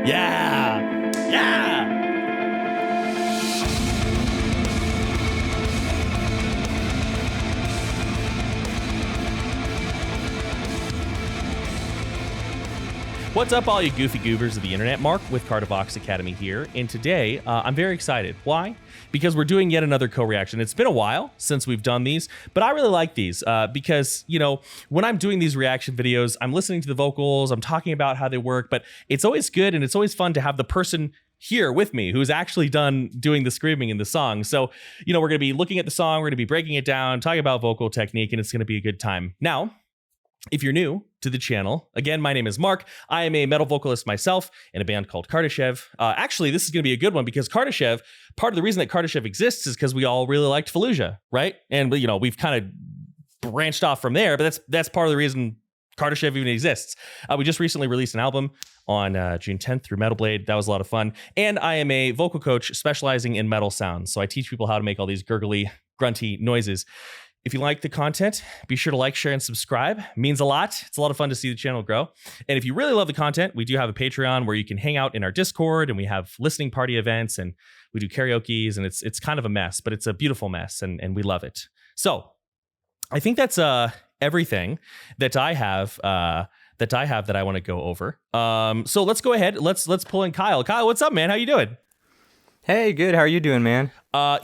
Yeah. Yeah. What's up, all you goofy goobers of the internet? Mark with Cardivox Academy here, and today I'm very excited. Why? Because we're doing yet another co-reaction. It's been a while since we've done these, but I really like these because, you know, when I'm doing these reaction videos, I'm listening to the vocals, I'm talking about how they work, but it's always good and it's always fun to have the person here with me who's actually done doing the screaming in the song. So, you know, we're going to be looking at the song, we're going to be breaking it down, talking about vocal technique, and it's going to be a good time. Now, if you're new to the channel, again, my name is Mark. I am a metal vocalist myself in a band called Kardashev. Actually, this is going to be a good one because Kardashev, part of the reason that Kardashev exists is because we all really liked Fallujah, right? And, you know, we've kind of branched off from there, but that's part of the reason Kardashev even exists. We just recently released an album on June 10th through Metal Blade. That was a lot of fun. And I am a vocal coach specializing in metal sounds. So I teach people how to make all these gurgly, grunty noises. If you like the content, be sure to like, share, and subscribe. It means a lot. It's a lot of fun to see the channel grow. And if you really love the content, we do have a Patreon where you can hang out in our Discord, and we have listening party events, and we do karaoke's, and it's kind of a mess, but it's a beautiful mess, and we love it. So I think that's everything that I have that I want to go over. So let's go ahead. Let's pull in Kyle. Kyle, what's up, man? How you doing? Hey, good. How are you doing, man?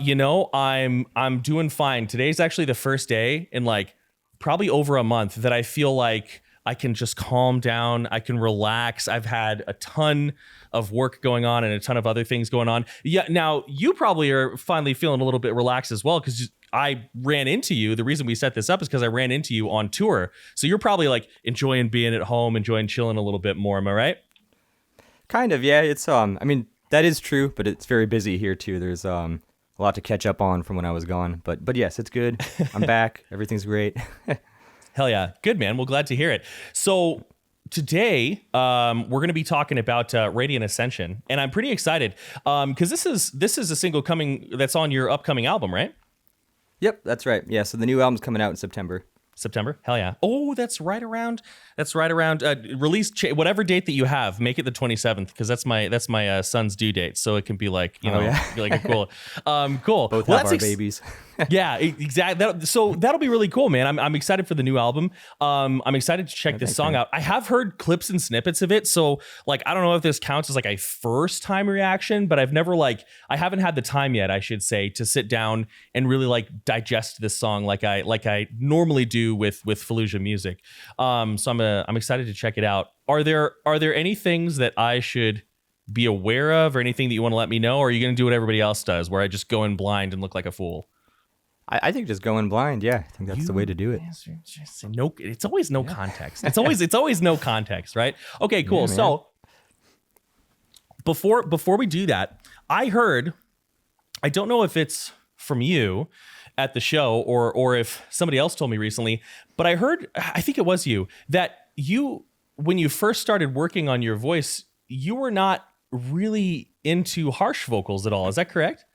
You know, I'm doing fine. Today's actually the first day in like probably over a month that I feel like I can just calm down. I can relax. I've had a ton of work going on and a ton of other things going on. Yeah. Now you probably are finally feeling a little bit relaxed as well, because I ran into you. The reason we set this up is because I ran into you on tour. So you're probably like enjoying being at home, enjoying chilling a little bit more. Am I right? Kind of. Yeah. It's I mean, that is true, but it's very busy here too. There's a lot to catch up on from when I was gone. But yes, it's good. I'm back. Everything's great. Hell yeah. Good, man. Well, glad to hear it. So today, we're going to be talking about Radiant Ascension, and I'm pretty excited because this is a single that's on your upcoming album, right? Yep, that's right. Yeah, so the new album's coming out in September. September? Hell yeah. Oh, that's right around release, whatever date that you have, make it the 27th, because that's my son's due date. So it can be like, you know, yeah. be like a cool. Cool. Both have our babies. Yeah, exactly. So that'll be really cool, man. I'm excited for the new album. I'm excited to check this song out. I have heard clips and snippets of it. So like, I don't know if this counts as like a first time reaction, but I haven't had the time yet, I should say, to sit down and really like digest this song like I normally do with Fallujah music. So I'm excited to check it out. Are there any things that I should be aware of, or anything that you want to let me know? Or are you going to do what everybody else does, where I just go in blind and look like a fool? I think just going blind. Yeah, I think that's the way to do it. No, it's always no context. It's always no context, right? Okay, cool. Yeah, so before we do that, I heard, I don't know if it's from you at the show or if somebody else told me recently, but I heard, I think it was you, that when you first started working on your voice, you were not really into harsh vocals at all. Is that correct?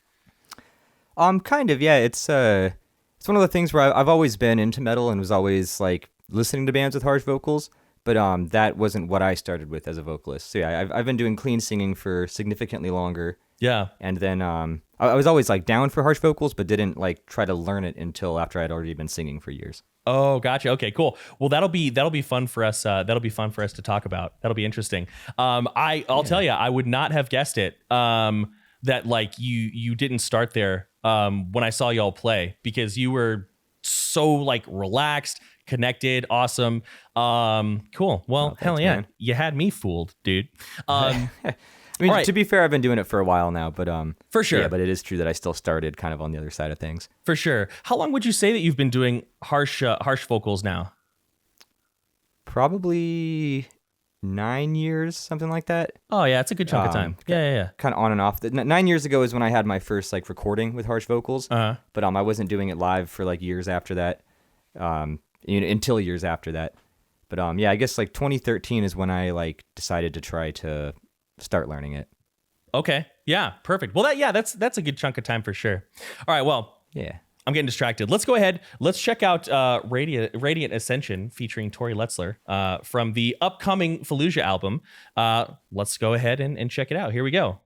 Kind of, yeah. It's one of the things where I've always been into metal and was always like listening to bands with harsh vocals, but that wasn't what I started with as a vocalist. So yeah, I've been doing clean singing for significantly longer. Yeah. And then I was always like down for harsh vocals, but didn't like try to learn it until after I'd already been singing for years. Oh, gotcha. Okay, cool. Well, that'll be fun for us. That'll be fun for us to talk about. That'll be interesting. I'll tell you, I would not have guessed it. That like you didn't start there when I saw y'all play, because you were so like relaxed, connected, awesome. Cool. Well, thanks, hell yeah, man. You had me fooled, dude. I mean, right. To be fair, I've been doing it for a while now, but for sure. Yeah, but it is true that I still started kind of on the other side of things. For sure. How long would you say that you've been doing harsh vocals now? Probably 9 years, something like that. Oh yeah, it's a good chunk of time. Yeah. Kind of on and off. 9 years ago is when I had my first like recording with harsh vocals. But I wasn't doing it live for like years after that. Until years after that. But yeah, I guess like 2013 is when I like decided to try to start learning it. Okay. Yeah, perfect. Well, that's a good chunk of time for sure. All right, well, yeah. I'm getting distracted. Let's go ahead. Let's check out Radiant Ascension featuring Tori Letzler from the upcoming Fallujah album. Let's go ahead and check it out. Here we go.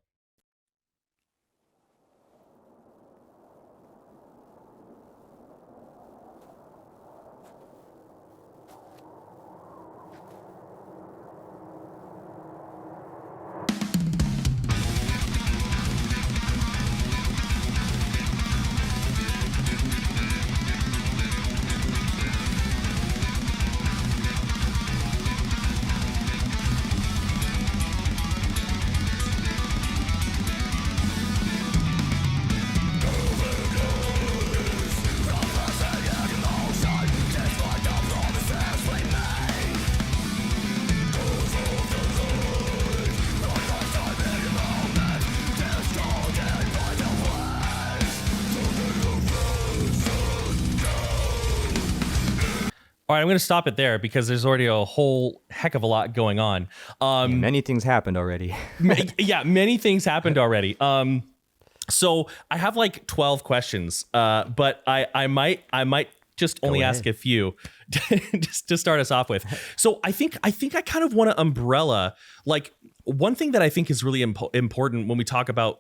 All right, I'm going to stop it there because there's already a whole heck of a lot going on. Many things happened already. Yeah, many things happened already. So I have like 12 questions, but I might just only ask a few just to start us off with. So I think I kind of want to umbrella, like, one thing that I think is really important when we talk about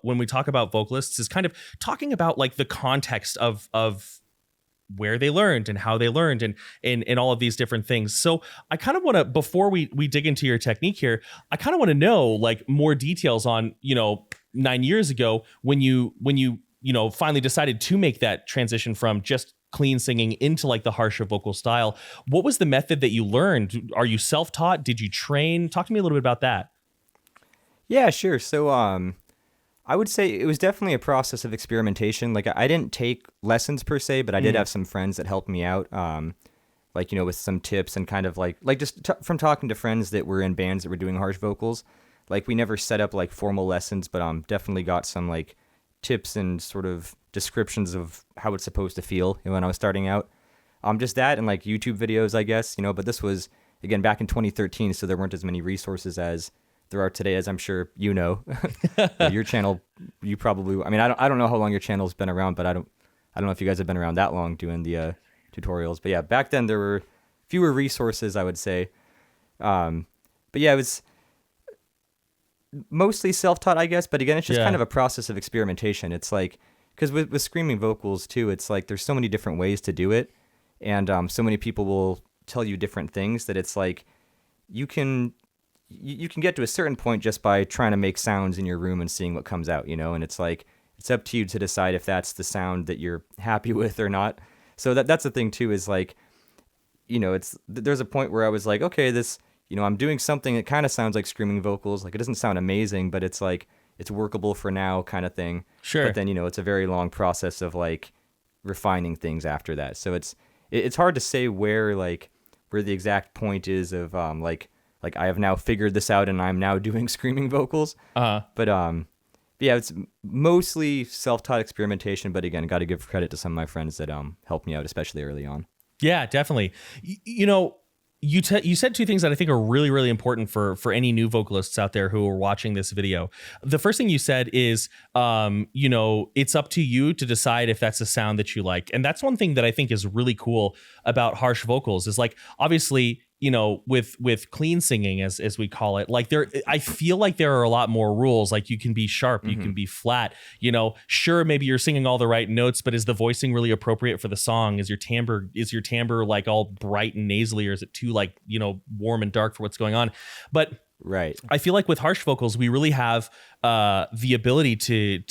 vocalists is kind of talking about like the context of where they learned and how they learned and all of these different things. So I kind of want to, before we dig into your technique here, I kind of want to know like more details on, 9 years ago when you finally decided to make that transition from just clean singing into like the harsher vocal style. What was the method that you learned? Are you self-taught? Did you train? Talk to me a little bit about that. Yeah, sure. So I would say it was definitely a process of experimentation. Like, I didn't take lessons per se, but I did have some friends that helped me out, with some tips and kind of like just from talking to friends that were in bands that were doing harsh vocals. Like, we never set up like formal lessons, but definitely got some like tips and sort of descriptions of how it's supposed to feel when I was starting out. Just that and like YouTube videos, I guess, but this was, again, back in 2013, so there weren't as many resources as there are today, as I'm sure you know. Your channel, you probably, I mean, I don't know how long your channel's been around, but I don't know if you guys have been around that long doing the tutorials. But yeah, back then there were fewer resources, I would say. But yeah, it was mostly self-taught, I guess. But again, it's just kind of a process of experimentation. It's like, because with screaming vocals too, it's like there's so many different ways to do it, and so many people will tell you different things that it's like you can get to a certain point just by trying to make sounds in your room and seeing what comes out, and it's like, it's up to you to decide if that's the sound that you're happy with or not. So that's the thing too, is like, there's a point where I was like, okay, this, I'm doing something that kind of sounds like screaming vocals. Like, it doesn't sound amazing, but it's like, it's workable for now kind of thing. Sure. But then, it's a very long process of like refining things after that. So it's hard to say where the exact point is of, like I have now figured this out and I'm now doing screaming vocals. But yeah, it's mostly self-taught experimentation. But again, got to give credit to some of my friends that helped me out, especially early on. Yeah, definitely. You said two things that I think are really, really important for any new vocalists out there who are watching this video. The first thing you said is, it's up to you to decide if that's a sound that you like. And that's one thing that I think is really cool about harsh vocals is, like, obviously, with clean singing, as we call it, like, I feel like there are a lot more rules. Like, you can be sharp, you can be flat, sure, maybe you're singing all the right notes, but is the voicing really appropriate for the song? Is your timbre like all bright and nasally, or is it too warm and dark for what's going on? But right, I feel like with harsh vocals, we really have the ability to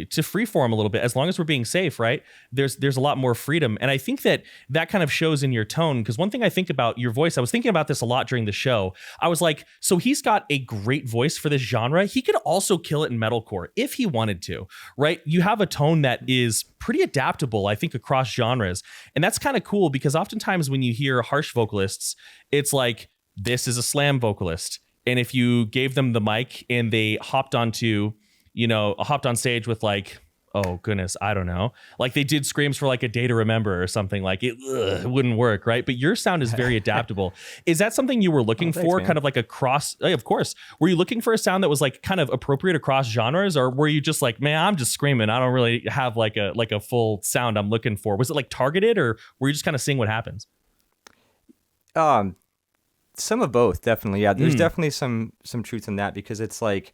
freeform a little bit, as long as we're being safe, right? There's a lot more freedom, and I think that kind of shows in your tone. Because one thing I think about your voice, I was thinking about this a lot during the show. I was like, so he's got a great voice for this genre. He could also kill it in metalcore if he wanted to, right? You have a tone that is pretty adaptable, I think, across genres, and that's kind of cool, because oftentimes when you hear harsh vocalists, it's like, this is a slam vocalist. And if you gave them the mic and they hopped on stage with like oh goodness, I don't know. Like they did screams for like A Day to Remember or something, like it wouldn't work, right? But your sound is very adaptable. Is that something you were looking for? Man. Kind of like a cross, of course. Were you looking for a sound that was like kind of appropriate across genres, or were you just like, man, I'm just screaming, I don't really have like a full sound I'm looking for? Was it like targeted, or were you just kind of seeing what happens? Some of both, definitely. Yeah, there's definitely some truth in that, because it's like,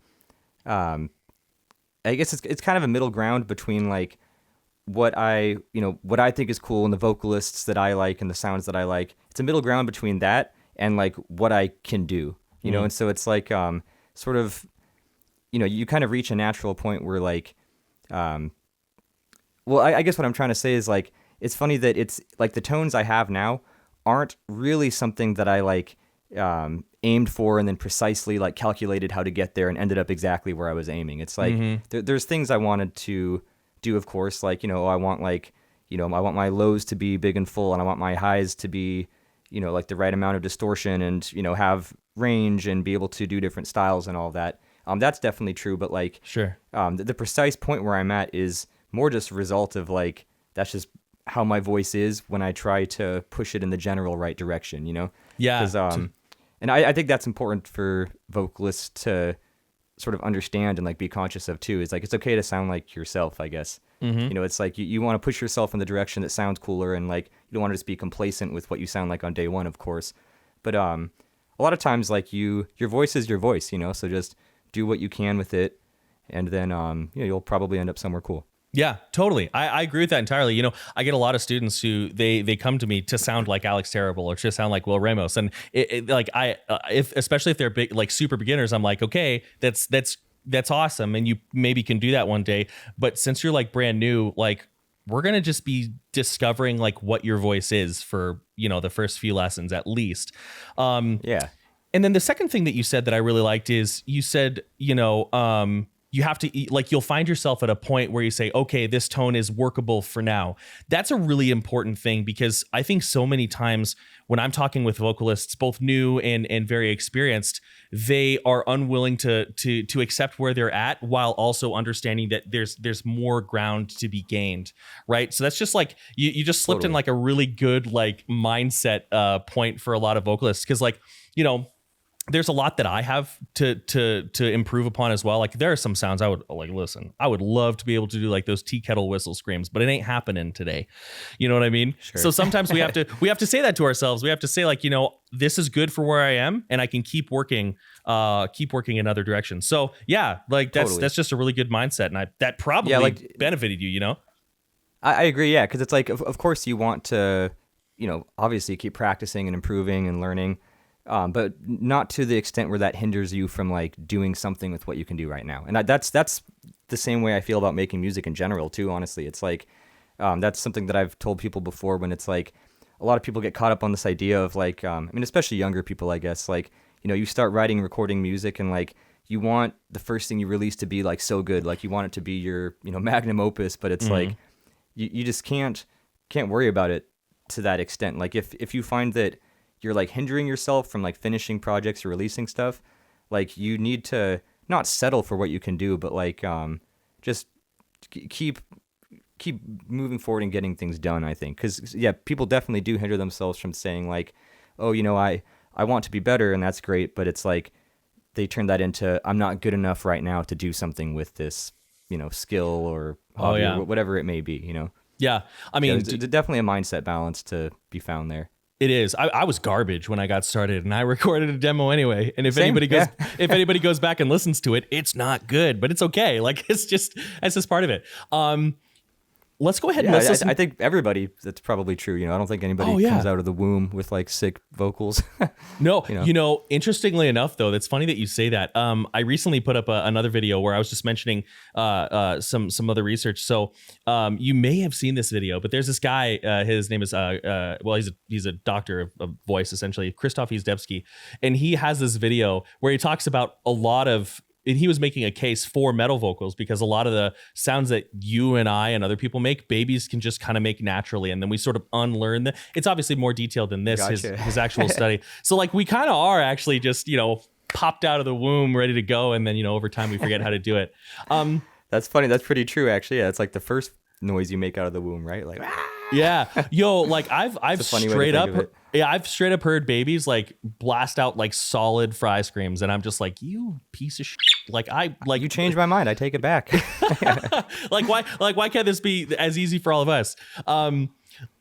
I guess it's kind of a middle ground between like what I think is cool and the vocalists that I like and the sounds that I like. It's a middle ground between that and like what I can do, you know? And so it's like, sort of, you kind of reach a natural point where like, I guess what I'm trying to say is like, it's funny that it's like the tones I have now aren't really something that I like, aimed for and then precisely like calculated how to get there and ended up exactly where I was aiming. It's like there's things I wanted to do, of course, like, I want like, I want my lows to be big and full, and I want my highs to be, like the right amount of distortion and, have range and be able to do different styles and all that. That's definitely true, but like, Sure. The precise point where I'm at is more just a result of like, that's just how my voice is when I try to push it in the general right direction, Yeah. 'Cause, and I think that's important for vocalists to sort of understand and like be conscious of too. Is like, it's okay to sound like yourself, I guess. It's like you want to push yourself in the direction that sounds cooler, and like you don't want to just be complacent with what you sound like on day one, of course. But a lot of times like your voice is your voice, so just do what you can with it, and then you'll probably end up somewhere cool. Yeah, totally. I agree with that entirely. I get a lot of students who they come to me to sound like Alex Terrible or to sound like Will Ramos, and especially if they're big, like super beginners, I'm like, okay, that's awesome, and you maybe can do that one day. But since you're like brand new, like we're gonna just be discovering like what your voice is for the first few lessons at least. Yeah. And then the second thing that you said that I really liked is you said you have to like, you'll find yourself at a point where you say, okay, this tone is workable for now. That's a really important thing, because I think so many times when I'm talking with vocalists, both new and very experienced, they are unwilling to accept where they're at, while also understanding that there's more ground to be gained, right? So that's just like, you just slipped in like a really good like mindset point for a lot of vocalists, because like, there's a lot that I have to improve upon as well. Like there are some sounds I would like, listen, I would love to be able to do like those tea kettle whistle screams, but it ain't happening today. You know what I mean? Sure. So sometimes we have to say that to ourselves. We have to say like, this is good for where I am, and I can keep working in other directions. So yeah, like that's just a really good mindset. And that probably benefited you, I agree. Yeah. 'Cause it's like, of course you want to, obviously keep practicing and improving and learning. But not to the extent where that hinders you from like doing something with what you can do right now. And that's the same way I feel about making music in general too. Honestly, it's like that's something that I've told people before, when it's like a lot of people get caught up on this idea of like, especially younger people, I guess, like, you start writing and recording music, and like you want the first thing you release to be like so good, like you want it to be your magnum opus, but it's like you just can't worry about it to that extent. Like if you find that you're like hindering yourself from like finishing projects or releasing stuff, like you need to not settle for what you can do, but like just keep moving forward and getting things done, I think. Because yeah, people definitely do hinder themselves from saying like, oh, I want to be better, and that's great, but it's like they turn that into, I'm not good enough right now to do something with this skill or hobby or whatever it may be. Yeah, I mean, there's definitely a mindset balance to be found there. It is. I was garbage when I got started, and I recorded a demo anyway. And if anybody goes back and listens to it, it's not good, but it's okay. Like that's just part of it. Let's go ahead and listen. I think everybody, that's probably true. I don't think anybody comes out of the womb with like sick vocals. No, interestingly enough, though, that's funny that you say that. I recently put up another video where I was just mentioning some other research. So you may have seen this video, but there's this guy. His name is he's a doctor of voice, essentially, Krzysztof Izdebski, and he has this video where he talks about a lot of. And he was making a case for metal vocals, because a lot of the sounds that you and I and other people make, babies can just kind of make naturally. And then we sort of unlearn that. It's obviously more detailed than this, gotcha. his actual study. So like we kind of are actually just, popped out of the womb, ready to go. And then, over time we forget how to do it. That's funny. That's pretty true, actually. Yeah, it's like the first noise you make out of the womb, right? Like, yeah, yo, like I've straight up, I've straight up heard babies like blast out like solid fry screams, and I'm just like, you piece of shit. Like you changed my mind. I take it back. why can't this be as easy for all of us?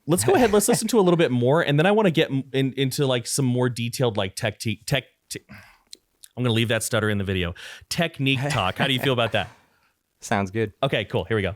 Let's go ahead. Let's listen to a little bit more, and then I want to get into like some more detailed like tech. I'm gonna leave that stutter in the video. Technique talk. How do you feel about that? Sounds good. Okay, cool. Here we go.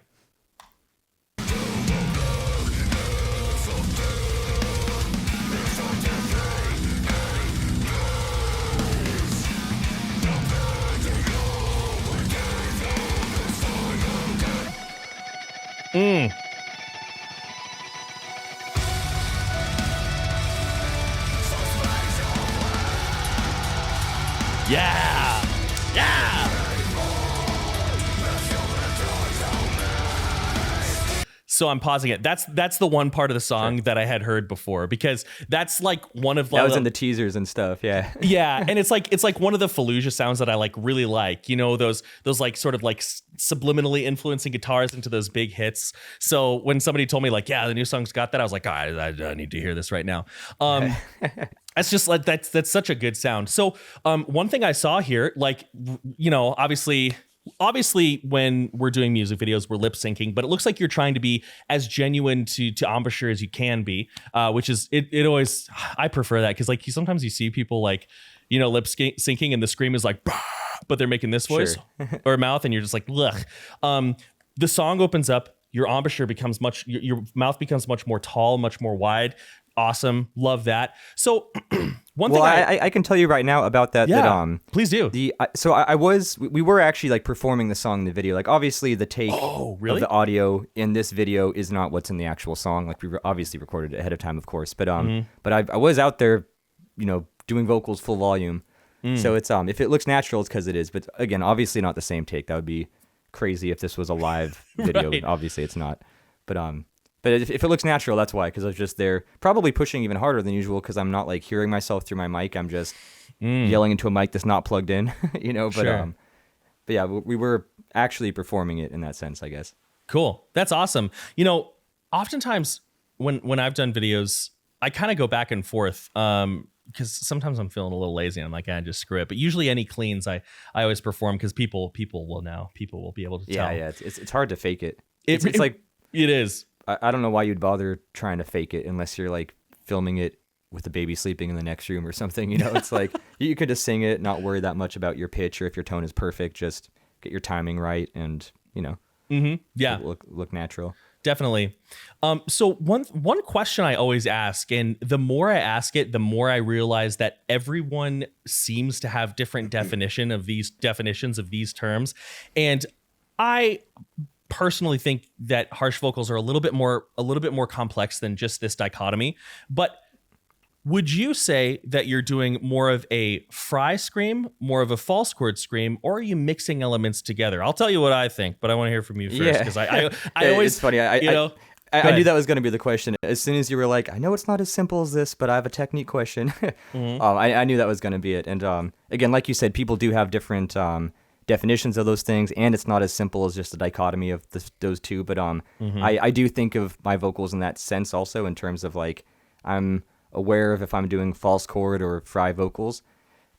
Yeah. Yeah. So I'm pausing it. That's the one part of the song that I had heard before, because that's like one of that was in the teasers and stuff. Yeah. Yeah, and it's like one of the Fallujah sounds that I like really like. You know, those like sort of like subliminally influencing guitars into those big hits. So when somebody told me like, yeah, the new song's got that, I was like, I need to hear this right now. That's just like that's such a good sound. So one thing I saw here, like, you know, obviously when we're doing music videos, we're lip syncing, but it looks like you're trying to be as genuine to embouchure as you can be, which is it always, I prefer that, because like sometimes you see people like, you know, lip syncing and the scream is like, but they're making this voice or mouth, and you're just like, ugh. The song opens up, your embouchure becomes your mouth becomes much more tall, much more wide. Awesome. Love that. So one thing I can tell you right now about that. Yeah, that, please do. We were actually like performing the song in the video. Like obviously the take of the audio in this video is not what's in the actual song. Like we obviously recorded it ahead of time, of course. But but I was out there, you know, doing vocals full volume. So it's if it looks natural, it's because it is. But again, obviously not the same take. That would be crazy if this was a live video. Right. Obviously it's not. But if it looks natural, that's why, because I was just there probably pushing even harder than usual, because I'm not like hearing myself through my mic. I'm just yelling into a mic that's not plugged in, you know. But sure. But yeah, we were actually performing it in that sense, I guess. Cool. That's awesome. You know, oftentimes when I've done videos, I kind of go back and forth because sometimes I'm feeling a little lazy and I'm like, just screw it. But usually any cleans, I always perform, because people will be able to tell. Yeah. It's hard to fake it. It's like it is. I don't know why you'd bother trying to fake it unless you're like filming it with the baby sleeping in the next room or something. You know, it's like you could just sing it, not worry that much about your pitch or if your tone is perfect. Just get your timing right, and you know, yeah, look natural. Definitely. So one question I always ask, and the more I ask it, the more I realize that everyone seems to have different definitions of these terms, and I personally think that harsh vocals are a little bit more complex than just this dichotomy. But would you say that you're doing more of a fry scream, more of a false chord scream, or are you mixing elements together? I'll tell you what I think, but I want to hear from you first, because I always, it's funny. I knew that was going to be the question. As soon as you were like, I know it's not as simple as this, but I have a technique question. I knew that was going to be it. And again, like you said, people do have different definitions of those things, and it's not as simple as just a dichotomy of those two. But I do think of my vocals in that sense also, in terms of like, I'm aware of if I'm doing false chord or fry vocals.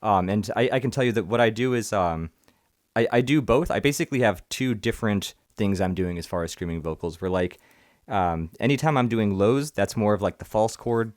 And I can tell you that what I do is I do both. I basically have two different things I'm doing as far as screaming vocals. Where like anytime I'm doing lows, that's more of like the false chord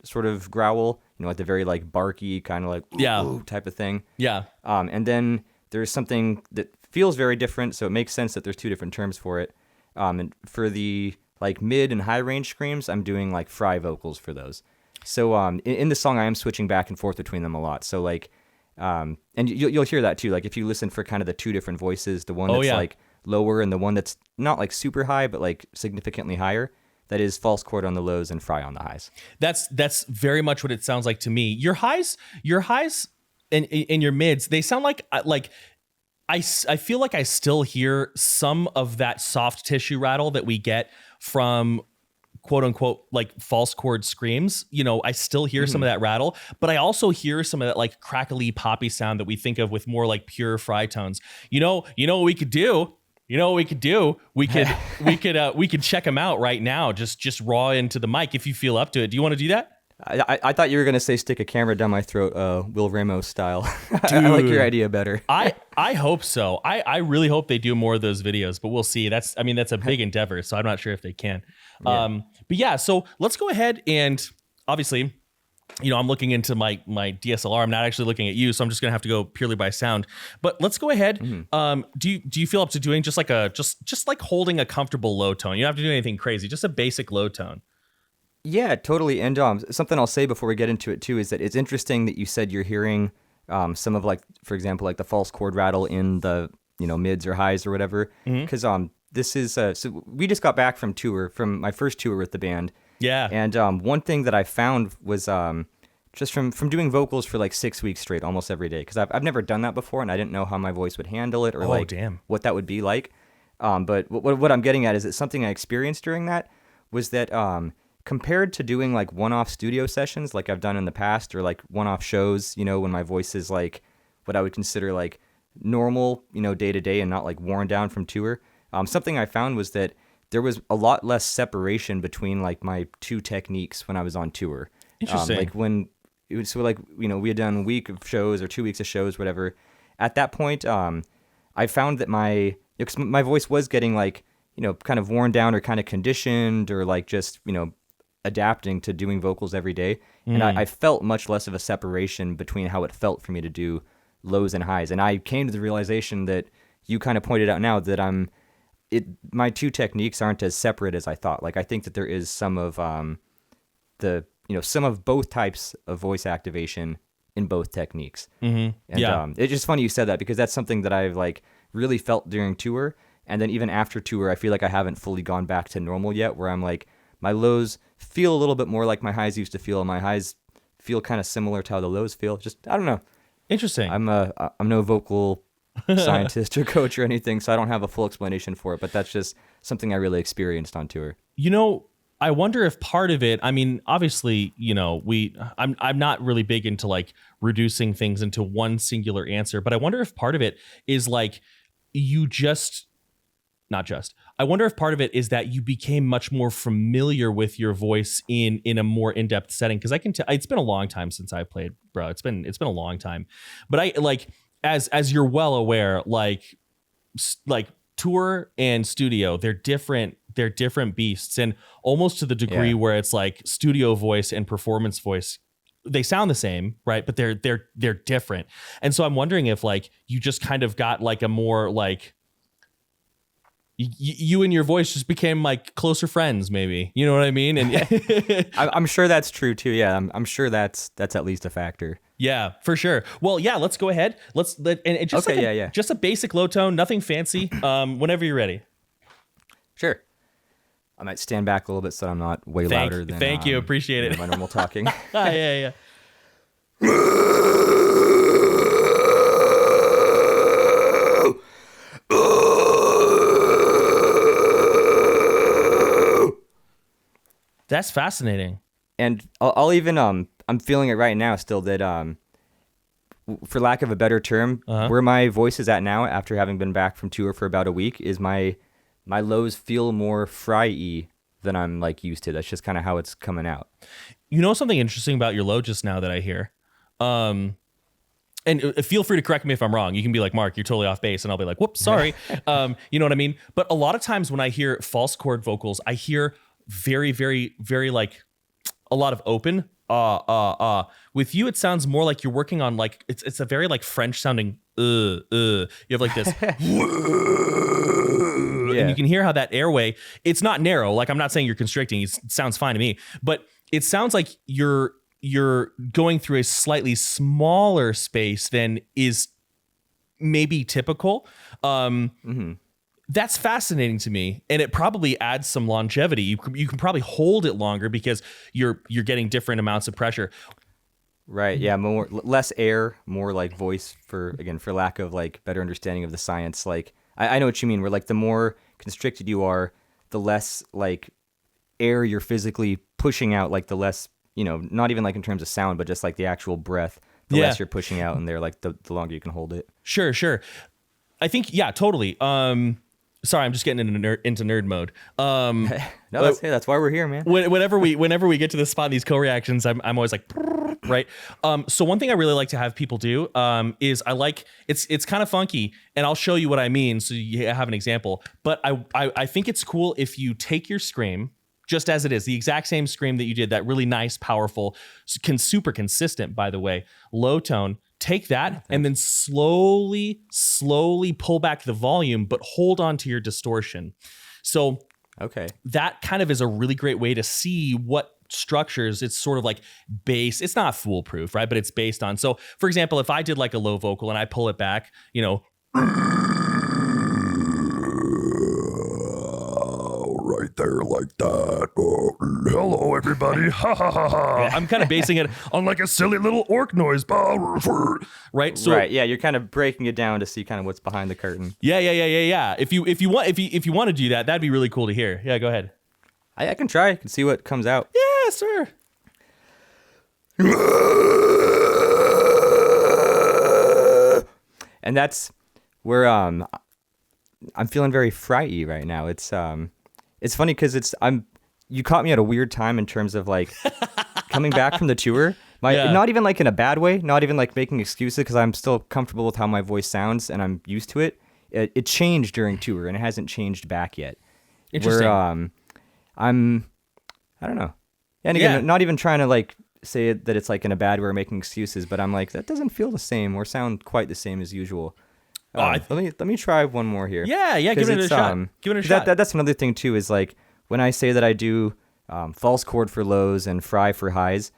sort of growl, you know, at the very like barky kind of like ooh type of thing. Yeah. And then there's something that feels very different, so it makes sense that there's two different terms for it. And for the like mid and high range screams, I'm doing like fry vocals for those. So in the song, I am switching back and forth between them a lot. So like, and you'll hear that too. Like if you listen for kind of the two different voices, the one that's like lower and the one that's not like super high, but like significantly higher, that is false chord on the lows and fry on the highs. That's very much what it sounds like to me. Your highs and your mids, they sound like I feel like I still hear some of that soft tissue rattle that we get from quote unquote like false chord screams. You know, I still hear some of that rattle, but I also hear some of that like crackly poppy sound that we think of with more like pure fry tones. You know what we could do? You know what we could do? We could check them out right now. Just raw into the mic if you feel up to it. Do you want to do that? I thought you were gonna say stick a camera down my throat, Will Ramos style. I like your idea better. I hope so. I really hope they do more of those videos, but we'll see. That's a big endeavor, so I'm not sure if they can. Yeah. But yeah, so let's go ahead and obviously, I'm looking into my DSLR. I'm not actually looking at you, so I'm just gonna have to go purely by sound. But let's go ahead. Do you feel up to doing just like holding a comfortable low tone? You don't have to do anything crazy, just a basic low tone. Yeah, totally. And something I'll say before we get into it too is that it's interesting that you said you're hearing some of, like, for example, like the false chord rattle in the mids or highs or whatever. Because this is so we just got back from my first tour with the band. Yeah. And one thing that I found was just from doing vocals for like 6 weeks straight, almost every day, because I've never done that before, and I didn't know how my voice would handle it or what that would be like. But what I'm getting at is that something I experienced during that was that compared to doing like one-off studio sessions like I've done in the past, or like one-off shows, when my voice is like what I would consider like normal, day to day and not like worn down from tour, something I found was that there was a lot less separation between like my two techniques when I was on tour. Interesting. Like when it was we had done a week of shows or 2 weeks of shows, whatever. At that point, I found that my voice was getting like, kind of worn down or kind of conditioned, or like just, adapting to doing vocals every day. And I felt much less of a separation between how it felt for me to do lows and highs. And I came to the realization that you kind of pointed out now that my two techniques aren't as separate as I thought. Like, I think that there is some of some of both types of voice activation in both techniques. And it's just funny you said that, because that's something that I've like really felt during tour. And then even after tour, I feel like I haven't fully gone back to normal yet, where I'm like, my lows feel a little bit more like my highs used to feel, and my highs feel kind of similar to how the lows feel. Just, I don't know. Interesting. I'm no vocal scientist or coach or anything, so I don't have a full explanation for it, but that's just something I really experienced on tour. I wonder if part of it, I mean, obviously, I'm not really big into like reducing things into one singular answer, but I wonder if part of it is like I wonder if part of it is that you became much more familiar with your voice in a more in-depth setting. Because I can tell, it's been a long time since I played, bro. It's been a long time. But I like, as you're well aware, like tour and studio, they're different beasts, and almost to the degree where it's like studio voice and performance voice, they sound the same, right? But they're different. And so I'm wondering if like you just kind of got like a more like you and your voice just became like closer friends, maybe. You know what I mean? And I'm sure that's true too. Yeah, I'm sure that's at least a factor. Yeah, for sure. Well, yeah, let's go ahead. And just just a basic low tone, nothing fancy. Whenever you're ready. Sure. I might stand back a little bit so I'm not way louder than. Thank you, appreciate it. My normal talking. Yeah. That's fascinating. And I'll even I'm feeling it right now still that for lack of a better term, where my voice is at now after having been back from tour for about a week is my lows feel more fry-y than I'm like used to. That's just kind of how it's coming out. You know something interesting about your low just now that I hear? And feel free to correct me if I'm wrong. You can be like, Mark, you're totally off base. And I'll be like, whoops, sorry. You know what I mean? But a lot of times when I hear false chord vocals, I hear very, very, very like a lot of open. With you, it sounds more like you're working on like, it's a very like French sounding, You have like this, and you can hear how that airway, it's not narrow. Like, I'm not saying you're constricting. It sounds fine to me, but it sounds like you're going through a slightly smaller space than is maybe typical. That's fascinating to me, and it probably adds some longevity. You can probably hold it longer because you're getting different amounts of pressure. Right. Yeah. Less air, more like voice for lack of like better understanding of the science. Like I know what you mean. Where like the more constricted you are, the less like air you're physically pushing out. Like the less, not even like in terms of sound, but just like the actual breath. The less you're pushing out in there, like the longer you can hold it. Sure. I think, yeah, totally. Sorry, I'm just getting into nerd mode. No, that's why we're here, man. Whenever we get to this spot in these co-reactions, I'm always like, right. So one thing I really like to have people do is I like it's kind of funky, and I'll show you what I mean so you have an example. But I think it's cool if you take your scream just as it is, the exact same scream that you did, that really nice, powerful, super consistent, by the way, low tone. Take that and then slowly pull back the volume, but hold on to your distortion. So that kind of is a really great way to see what structures it's sort of like based. It's not foolproof, right? But it's based on. So for example, if I did like a low vocal and I pull it back, you know, right there like that. Oh, hello, everybody. Ha ha ha ha. I'm kind of basing it on like a silly little orc noise. Right? So, right. Yeah, you're kind of breaking it down to see kind of what's behind the curtain. Yeah. If you want to do that, that'd be really cool to hear. Yeah, go ahead. I can try. I can see what comes out. Yeah, sir. And that's where I'm feeling very frighty right now. It's funny because you caught me at a weird time in terms of like coming back from the tour. Not even like in a bad way, not even like making excuses, because I'm still comfortable with how my voice sounds and I'm used to it. It changed during tour and it hasn't changed back yet. Interesting. Where I don't know. And again, not even trying to like say that it's like in a bad way or making excuses, but I'm like, that doesn't feel the same or sound quite the same as usual. Let me try one more here. Yeah, give it a shot. Give it a shot. That's another thing too, is like when I say that I do false chord for lows and fry for highs,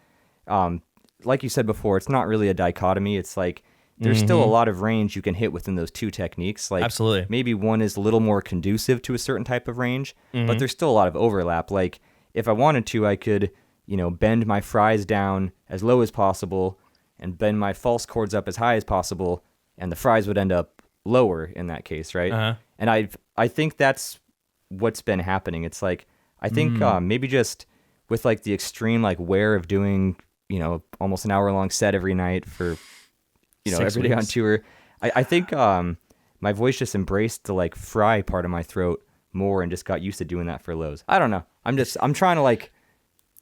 like you said before, it's not really a dichotomy. It's like there's still a lot of range you can hit within those two techniques. Like absolutely. Maybe one is a little more conducive to a certain type of range, but there's still a lot of overlap. Like if I wanted to, I could, bend my fries down as low as possible and bend my false chords up as high as possible, and the fries would end up lower in that case, right? And I think that's what's been happening. It's like I think maybe just with like the extreme like wear of doing almost an hour-long set every night for every day on tour, I think my voice just embraced the like fry part of my throat more and just got used to doing that for lows. I don't know. I'm trying to like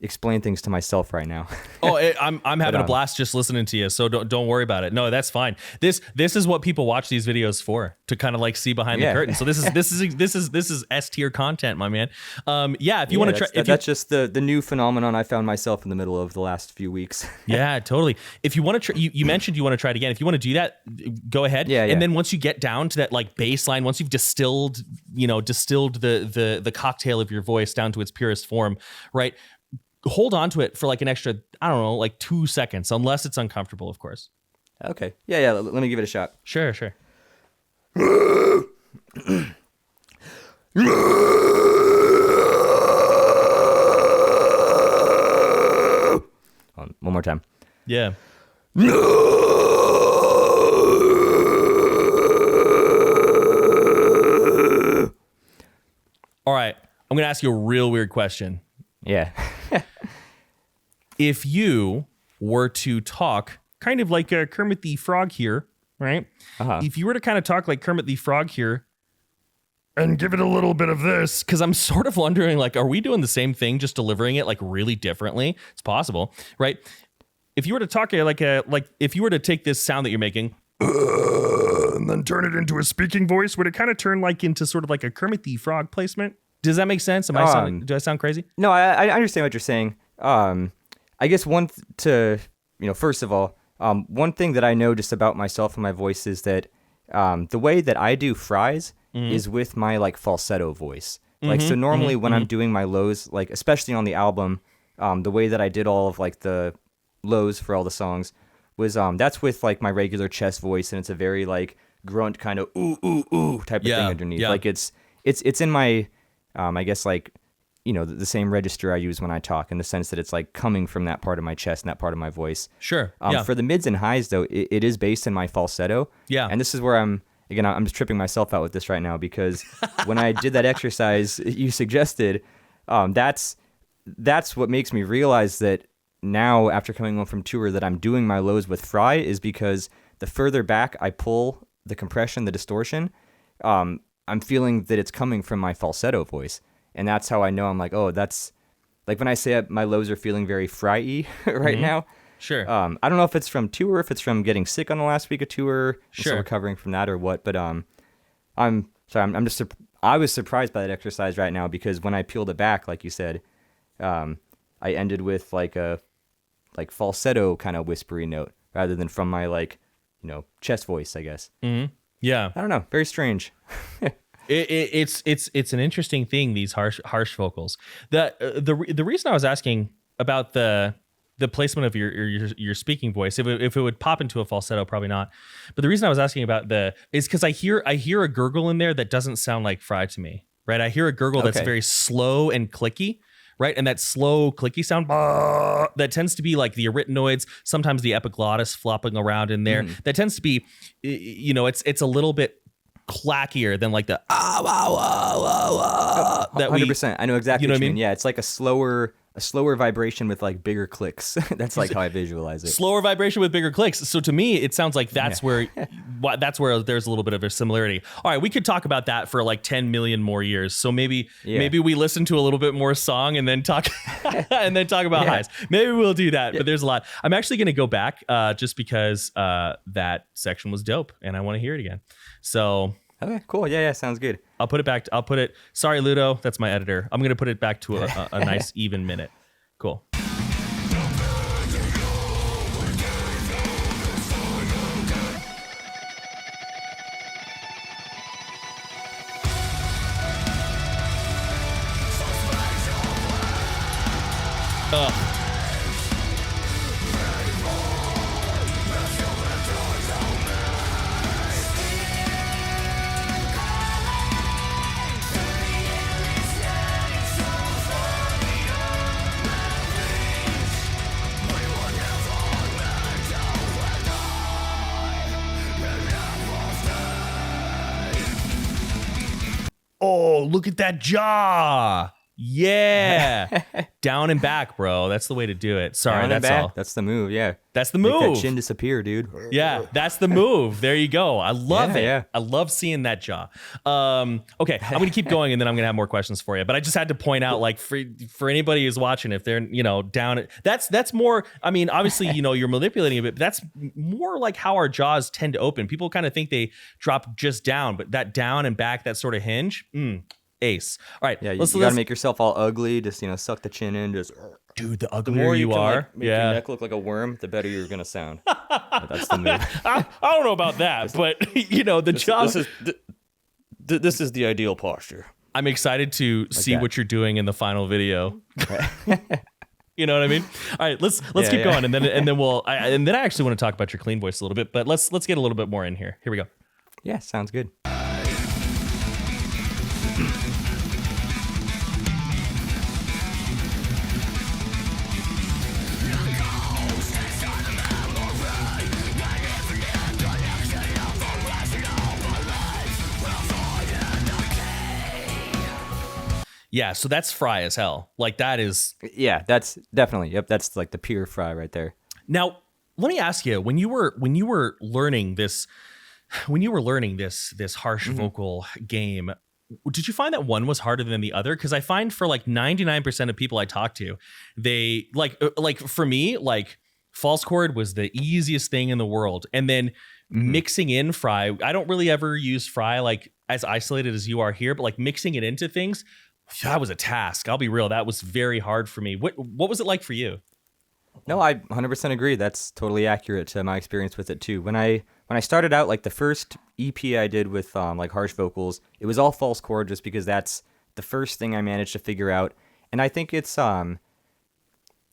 explain things to myself right now. I'm having a blast just listening to you, so don't worry about it. No, that's fine. This is what people watch these videos for, to kind of like see behind the curtain. So this is S tier content, my man. If you want to try, that's just the new phenomenon I found myself in the middle of the last few weeks. Yeah, totally. If you want to try, you mentioned you want to try it again. If you want to do that, go ahead. Yeah. And then once you get down to that like baseline, once you've distilled the cocktail of your voice down to its purest form, right? Hold on to it for like an extra, I don't know, like 2 seconds, unless it's uncomfortable, of course. Okay. Yeah. Let me give it a shot. Sure. One more time. Yeah. All right. I'm going to ask you a real weird question. Yeah. If you were to talk kind of like Kermit the Frog here, right? If you were to kind of talk like Kermit the Frog here and give it a little bit of this, because I'm sort of wondering, like, are we doing the same thing, just delivering it like really differently? It's possible, right? If you were to talk like if you were to take this sound that you're making and then turn it into a speaking voice, would it kind of turn like into sort of like a Kermit the Frog placement? Does that make sense? Do I sound crazy? No, I understand what you're saying. I guess first of all, one thing that I know just about myself and my voice is that the way that I do fries is with my like falsetto voice. Like, so normally when I'm doing my lows, like especially on the album, the way that I did all of like the lows for all the songs was that's with like my regular chest voice, and it's a very like grunt kind of ooh ooh ooh type of thing underneath. Yeah. Like it's in my I guess like the same register I use when I talk, in the sense that it's like coming from that part of my chest and that part of my voice. Sure. For the mids and highs though, it is based in my falsetto. Yeah. And this is where I'm just tripping myself out with this right now, because when I did that exercise you suggested, that's what makes me realize that now, after coming home from tour, that I'm doing my lows with fry, is because the further back I pull the compression, the distortion, I'm feeling that it's coming from my falsetto voice, and that's how I know. I'm like, oh, that's like when I say my lows are feeling very fry-y right now. Sure. I don't know if it's from tour, if it's from getting sick on the last week of tour, Sure. still recovering from that or what. But I'm sorry, I was surprised by that exercise right now, because when I peeled it back, like you said, I ended with like a falsetto kind of whispery note rather than from my chest voice, I guess. Yeah. I don't know, very strange. It's an interesting thing, these harsh vocals. The reason I was asking about the placement of your speaking voice, if it would pop into a falsetto, probably not. But the reason I was asking about is because I hear a gurgle in there that doesn't sound like fry to me, right? I hear a gurgle that's very slow and clicky, right? And that slow clicky sound that tends to be like the arytenoids, sometimes the epiglottis flopping around in there. That tends to be, it's a little bit clackier than like the that 100%. I know exactly what you mean. I mean? Yeah, it's like a slower vibration with like bigger clicks. That's like how I visualize it. Slower vibration with bigger clicks. So to me, it sounds like that's where there's a little bit of a similarity. All right, we could talk about that for like 10 million more years. So maybe we listen to a little bit more song and then talk about highs. Maybe we'll do that. But there's a lot. I'm actually going to go back just because that section was dope and I want to hear it again. So okay, cool. Yeah, sounds good. I'll put it back. Sorry, Ludo. That's my editor. I'm going to put it back to a nice even minute. Cool. Oh, look at that jaw. Yeah. Down and back, bro. That's the way to do it. Sorry, that's all. That's the move, yeah. That's the move. Make that chin disappear, dude. Yeah, that's the move. There you go. I love it. Yeah. I love seeing that jaw. Okay, I'm going to keep going and then I'm going to have more questions for you. But I just had to point out, like, for anybody who's watching, if they're, down, that's more, I mean, obviously, you're manipulating it, but that's more like how our jaws tend to open. People kind of think they drop just down, but that down and back, that sort of hinge, ace. All right. Yeah, you got to make yourself all ugly. Just, suck the chin in. Just, dude, the uglier you are, make your neck look like a worm, the better you're going to sound. That's the move. I don't know about that, but, the jaw. This is the ideal posture. I'm excited to see what you're doing in the final video. You know what I mean? All right, let's keep going, and then I actually want to talk about your clean voice a little bit, but let's get a little bit more in here. Here we go. Yeah, sounds good. Yeah, so that's fry as hell. Like that is. Yeah, that's definitely. Yep, that's like the pure fry right there. Now, let me ask you: when you were learning this harsh vocal game, did you find that one was harder than the other? Because I find for like 99% of people I talk to, they like for me, like false chord was the easiest thing in the world, and then mixing in fry. I don't really ever use fry like as isolated as you are here, but like mixing it into things. That was a task. I'll be real. That was very hard for me. What was it like for you? No, I 100% agree. That's totally accurate to my experience with it too. When I started out, like the first EP I did with like harsh vocals, it was all false chord just because that's the first thing I managed to figure out. And I think it's I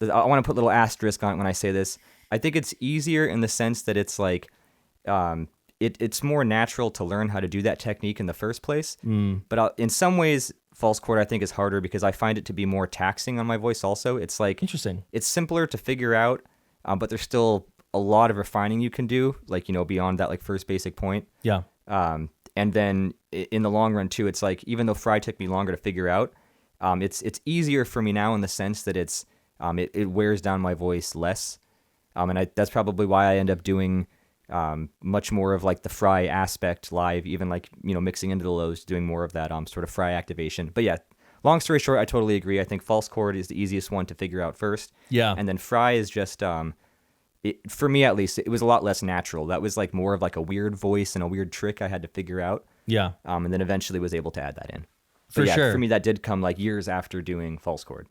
want to put a little asterisk on it when I say this. I think it's easier in the sense that it's like it's more natural to learn how to do that technique in the first place. But in some ways, false chord I think is harder because I find it to be more taxing on my voice also. It's like interesting. It's simpler to figure out, but there's still a lot of refining you can do, like, beyond that like first basic point. Yeah. And then in the long run too, it's like even though fry took me longer to figure out, it's easier for me now in the sense that it wears down my voice less. And that's probably why I end up doing much more of like the fry aspect live, even like, mixing into the lows, doing more of that sort of fry activation. But yeah, long story short, I totally agree. I think false chord is the easiest one to figure out first. Yeah. And then fry is just, for me at least, it was a lot less natural. That was like more of like a weird voice and a weird trick I had to figure out. Yeah. And then eventually was able to add that in. For sure. For me, that did come like years after doing false chord.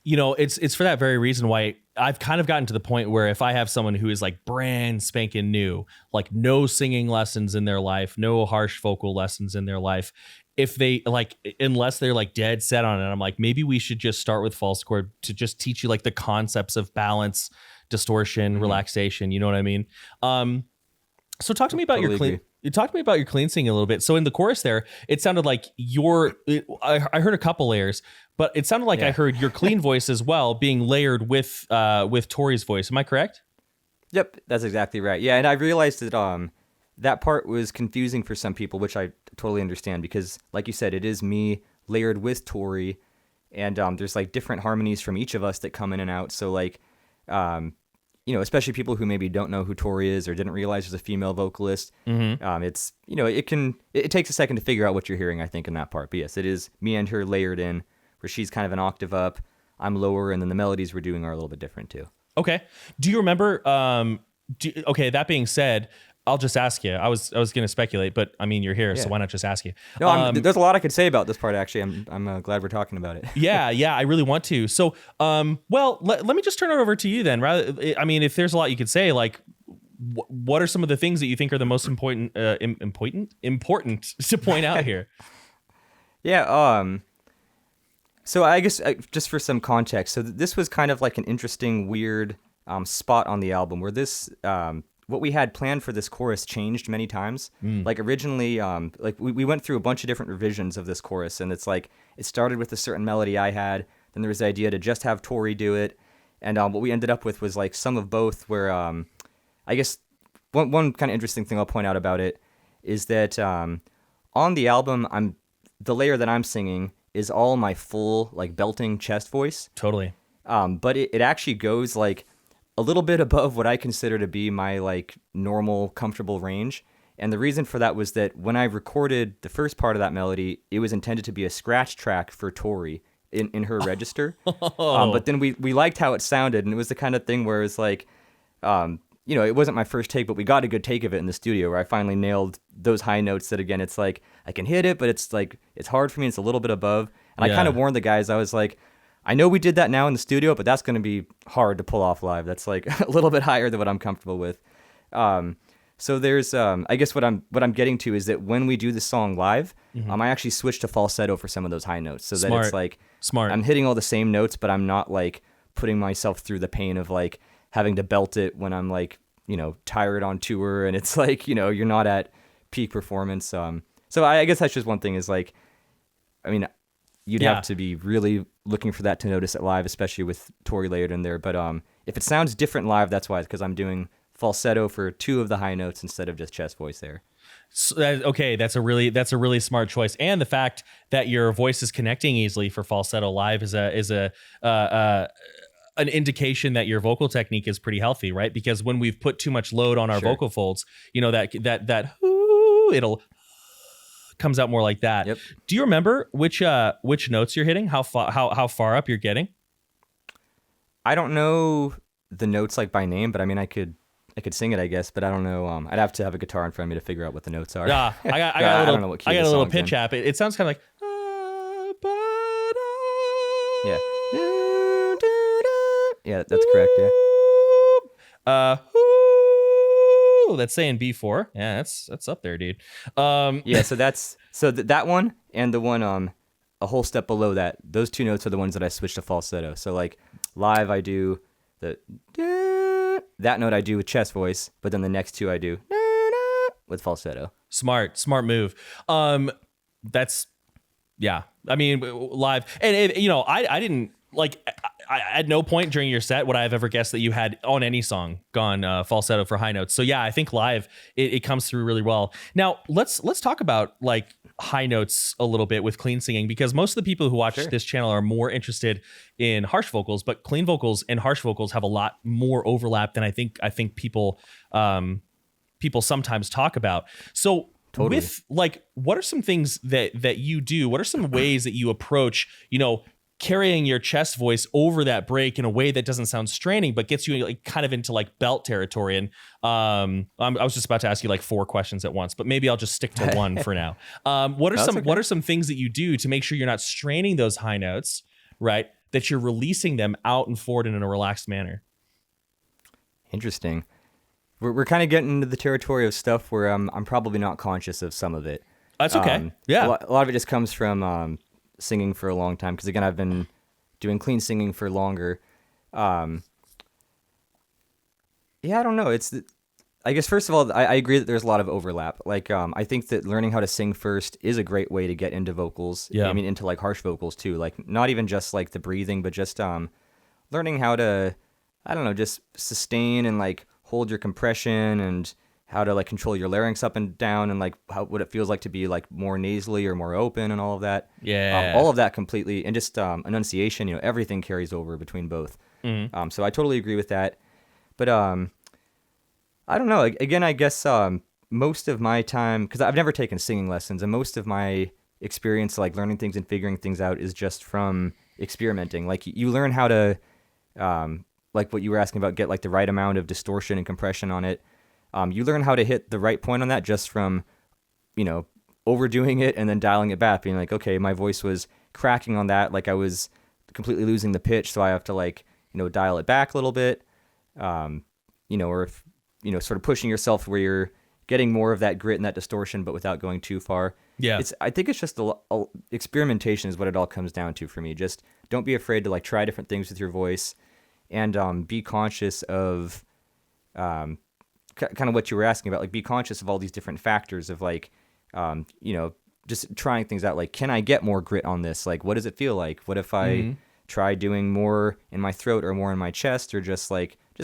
It's for that very reason why I've kind of gotten to the point where if I have someone who is like brand spanking new, like no singing lessons in their life, no harsh vocal lessons in their life, if they like, unless they're like dead set on it, I'm like, maybe we should just start with false chord to just teach you like the concepts of balance, distortion, relaxation. You know what I mean? So talk to me about your clean. You talked to me about your clean singing a little bit. So in the chorus there, it sounded like I heard a couple layers, but it sounded like I heard your clean voice as well being layered with Tori's voice. Am I correct? Yep, that's exactly right. Yeah, and I realized that that part was confusing for some people, which I totally understand because, like you said, it is me layered with Tori, and there's like different harmonies from each of us that come in and out. So like, especially people who maybe don't know who Tori is or didn't realize there's a female vocalist. It's, it takes a second to figure out what you're hearing, I think, in that part. But yes, it is me and her layered in, where she's kind of an octave up, I'm lower, and then the melodies we're doing are a little bit different too. Okay. Do you remember, okay, that being said, I'll just ask you. I was going to speculate, but I mean, you're here, so why not just ask you? No, there's a lot I could say about this part, actually. I'm glad we're talking about it. yeah, I really want to. So, well, let me just turn it over to you then. I mean, if there's a lot you could say, like, what are some of the things that you think are the most important to point out here? Yeah. So I guess just for some context, so this was kind of like an interesting, weird spot on the album where this. What we had planned for this chorus changed many times. Like originally, like we went through a bunch of different revisions of this chorus, and it's like it started with a certain melody I had. Then there was the idea to just have Tori do it, and what we ended up with was like some of both. Where I guess one kind of interesting thing I'll point out about it is that on the album, the layer that I'm singing is all my full like belting chest voice. Totally. But it actually goes like a little bit above what I consider to be my like normal comfortable range. And the reason for that was that when I recorded the first part of that melody, it was intended to be a scratch track for Tori in her register. But then we liked how it sounded, and it was the kind of thing where it's like, it wasn't my first take, but we got a good take of it in the studio where I finally nailed those high notes that, again, it's like I can hit it, but it's like it's hard for me. It's a little bit above. And I kind of warned the guys. I was like, I know we did that now in the studio, but that's going to be hard to pull off live. That's like a little bit higher than what I'm comfortable with. So there's, I guess what I'm getting to is that when we do the song live, I actually switch to falsetto for some of those high notes, so that it's like I'm hitting all the same notes, but I'm not like putting myself through the pain of like having to belt it when I'm like tired on tour, and it's like you're not at peak performance. So I guess that's just one thing is like, I mean, you'd have to be really looking for that to notice it live, especially with Tori layered in there. But if it sounds different live, that's why, because I'm doing falsetto for two of the high notes instead of just chest voice there. So, okay, that's a really smart choice, and the fact that your voice is connecting easily for falsetto live is an indication that your vocal technique is pretty healthy, right? Because when we've put too much load on our vocal folds, that it'll comes out more like that. Yep. Do you remember which notes you're hitting? How far up you're getting? I don't know the notes like by name, but I mean I could sing it, I guess, but I don't know. I'd have to have a guitar in front of me to figure out what the notes are. Yeah, I got a little pitch app. It sounds kind of like yeah, that's correct. Yeah. That's saying B4. Yeah, that's up there, dude. Yeah, so that one and the one a whole step below that. Those two notes are the ones that I switched to falsetto. So like live, I do that note I do with chest voice, but then the next two I do with falsetto. Smart move. That's yeah. I mean, live, and I didn't like. At no point during your set would I have ever guessed that you had on any song gone falsetto for high notes. So yeah, I think live it comes through really well. Now let's talk about like high notes a little bit with clean singing, because most of the people who watch this channel are more interested in harsh vocals, but clean vocals and harsh vocals have a lot more overlap than I think people people sometimes talk about. So Totally. with like, what are some things that you do? What are some ways that you approach, carrying your chest voice over that break in a way that doesn't sound straining, but gets you like kind of into like belt territory? And I was just about to ask you like 4 questions at once, but maybe I'll just stick to one for now. What are some things that you do to make sure you're not straining those high notes, right? That you're releasing them out and forward in a relaxed manner? Interesting. We're kind of getting into the territory of stuff where I'm probably not conscious of some of it. That's okay. Yeah. A lot of it just comes from singing for a long time, because again, I've been doing clean singing for longer. I don't know. I guess first of all, I agree that there's a lot of overlap. Like I think that learning how to sing first is a great way to get into vocals. Yeah. I mean, into like harsh vocals too. Like not even just like the breathing, but just learning how to, I don't know, just sustain and like hold your compression, and how to like control your larynx up and down, and like what it feels like to be like more nasally or more open, and all of that. Yeah. All of that completely, and just enunciation, everything carries over between both. Mm-hmm. So I totally agree with that. But I don't know. Again, I guess most of my time, because I've never taken singing lessons, and most of my experience like learning things and figuring things out is just from experimenting. Like you learn how to like what you were asking about, get like the right amount of distortion and compression on it. You learn how to hit the right point on that just from, overdoing it and then dialing it back, being like, okay, my voice was cracking on that. Like I was completely losing the pitch. So I have to like, dial it back a little bit. Or if, sort of pushing yourself where you're getting more of that grit and that distortion, but without going too far. Yeah. I think it's just experimentation is what it all comes down to for me. Just don't be afraid to like try different things with your voice, and be conscious of kind of what you were asking about. Like be conscious of all these different factors of like, just trying things out. Like, can I get more grit on this? Like, what does it feel like? What if I try doing more in my throat or more in my chest, or just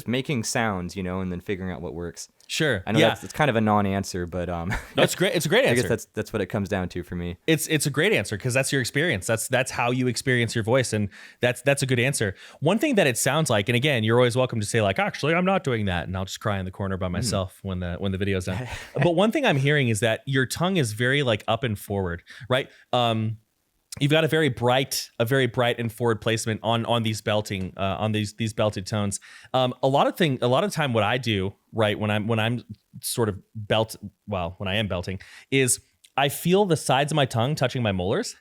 making sounds, and then figuring out what works. Sure. I know it's kind of a non-answer, but no, it's great. It's a great answer. I guess that's what it comes down to for me. It's a great answer, because that's your experience. That's how you experience your voice, and that's a good answer. One thing that it sounds like, and again, you're always welcome to say like, actually, I'm not doing that, and I'll just cry in the corner by myself when the video's done. But one thing I'm hearing is that your tongue is very like up and forward, right? You've got a very bright and forward placement on these belting, on these belted tones. A lot of time, what I do, right, when I'm sort of when I am belting, is I feel the sides of my tongue touching my molars,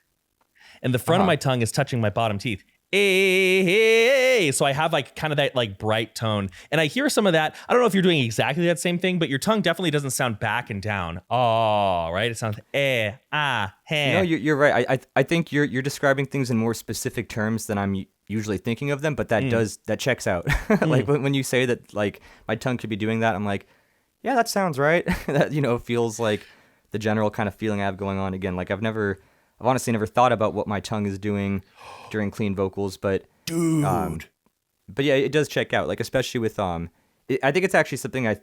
and the front of my tongue is touching my bottom teeth. Hey. So I have like kind of that like bright tone, and I hear some of that. I don't know if you're doing exactly that same thing, but your tongue definitely doesn't sound back and down. Oh, right. It sounds hey. No, you're right. I think you're describing things in more specific terms than I'm usually thinking of them, but that checks out. Like when you say that, like my tongue could be doing that, I'm like, yeah, that sounds right. That feels like the general kind of feeling I have going on. Again, like I've honestly never thought about what my tongue is doing during clean vocals, but but yeah, it does check out. Like especially with I think it's actually something I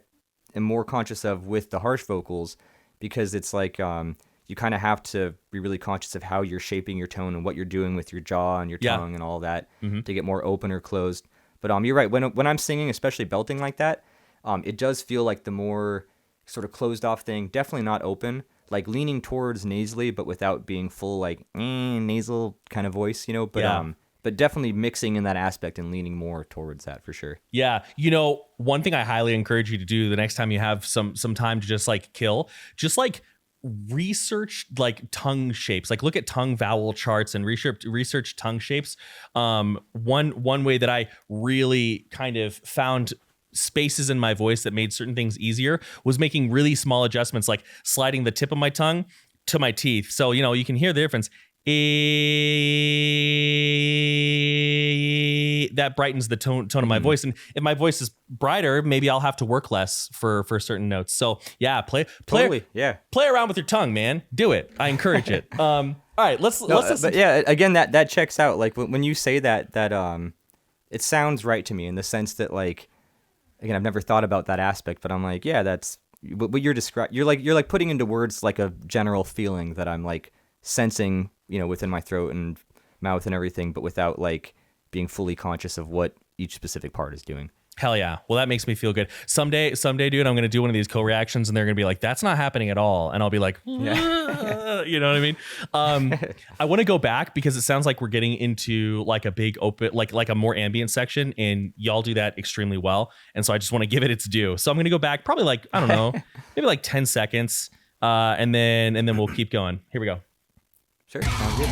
am more conscious of with the harsh vocals, because it's like you kind of have to be really conscious of how you're shaping your tone and what you're doing with your jaw and your tongue and all that to get more open or closed. But you're right. When I'm singing, especially belting like that, it does feel like the more sort of closed off thing. Definitely not open. Like leaning towards nasally, but without being full like nasal kind of voice, but definitely mixing in that aspect and leaning more towards that for sure. Yeah. One thing I highly encourage you to do the next time you have some time to just like research like tongue shapes, like look at tongue vowel charts and research tongue shapes. One way that I really kind of found spaces in my voice that made certain things easier was making really small adjustments, like sliding the tip of my tongue to my teeth. So, you can hear the difference. That brightens the tone of my voice. And if my voice is brighter, maybe I'll have to work less for certain notes. So yeah, play around with your tongue, man. Do it. I encourage it. All right, let's listen. But yeah, again, that checks out. Like when you say that it sounds right to me in the sense that like, again, I've never thought about that aspect, but I'm like, yeah, that's what you're describing. You're like putting into words like a general feeling that I'm like sensing, within my throat and mouth and everything, but without like being fully conscious of what each specific part is doing. Hell yeah. Well, that makes me feel good. Someday, dude, I'm going to do one of these co-reactions and they're going to be like, that's not happening at all. And I'll be like, yeah. You know what I mean? I want to go back because it sounds like we're getting into like a big open, like a more ambient section, and y'all do that extremely well. And so I just want to give it its due. So I'm going to go back probably like, I don't know, maybe like 10 seconds. And then we'll keep going. Here we go. Sure. Sounds good.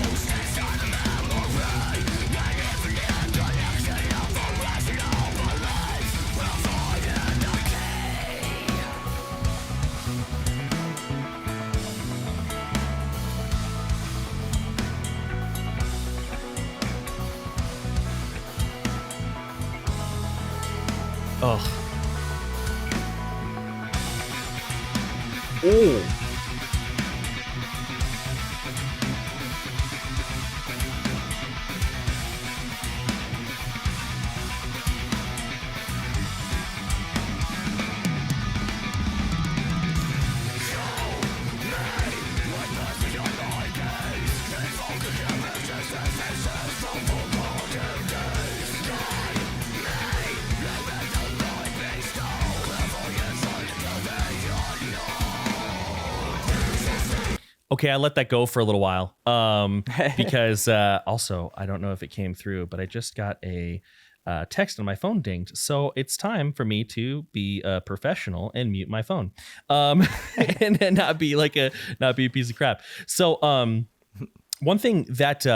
Oh. Oh. Okay, I let that go for a little while because also, I don't know if it came through, but I just got a text on my phone dinged. So it's time for me to be a professional and mute my phone and not be a piece of crap. So one thing that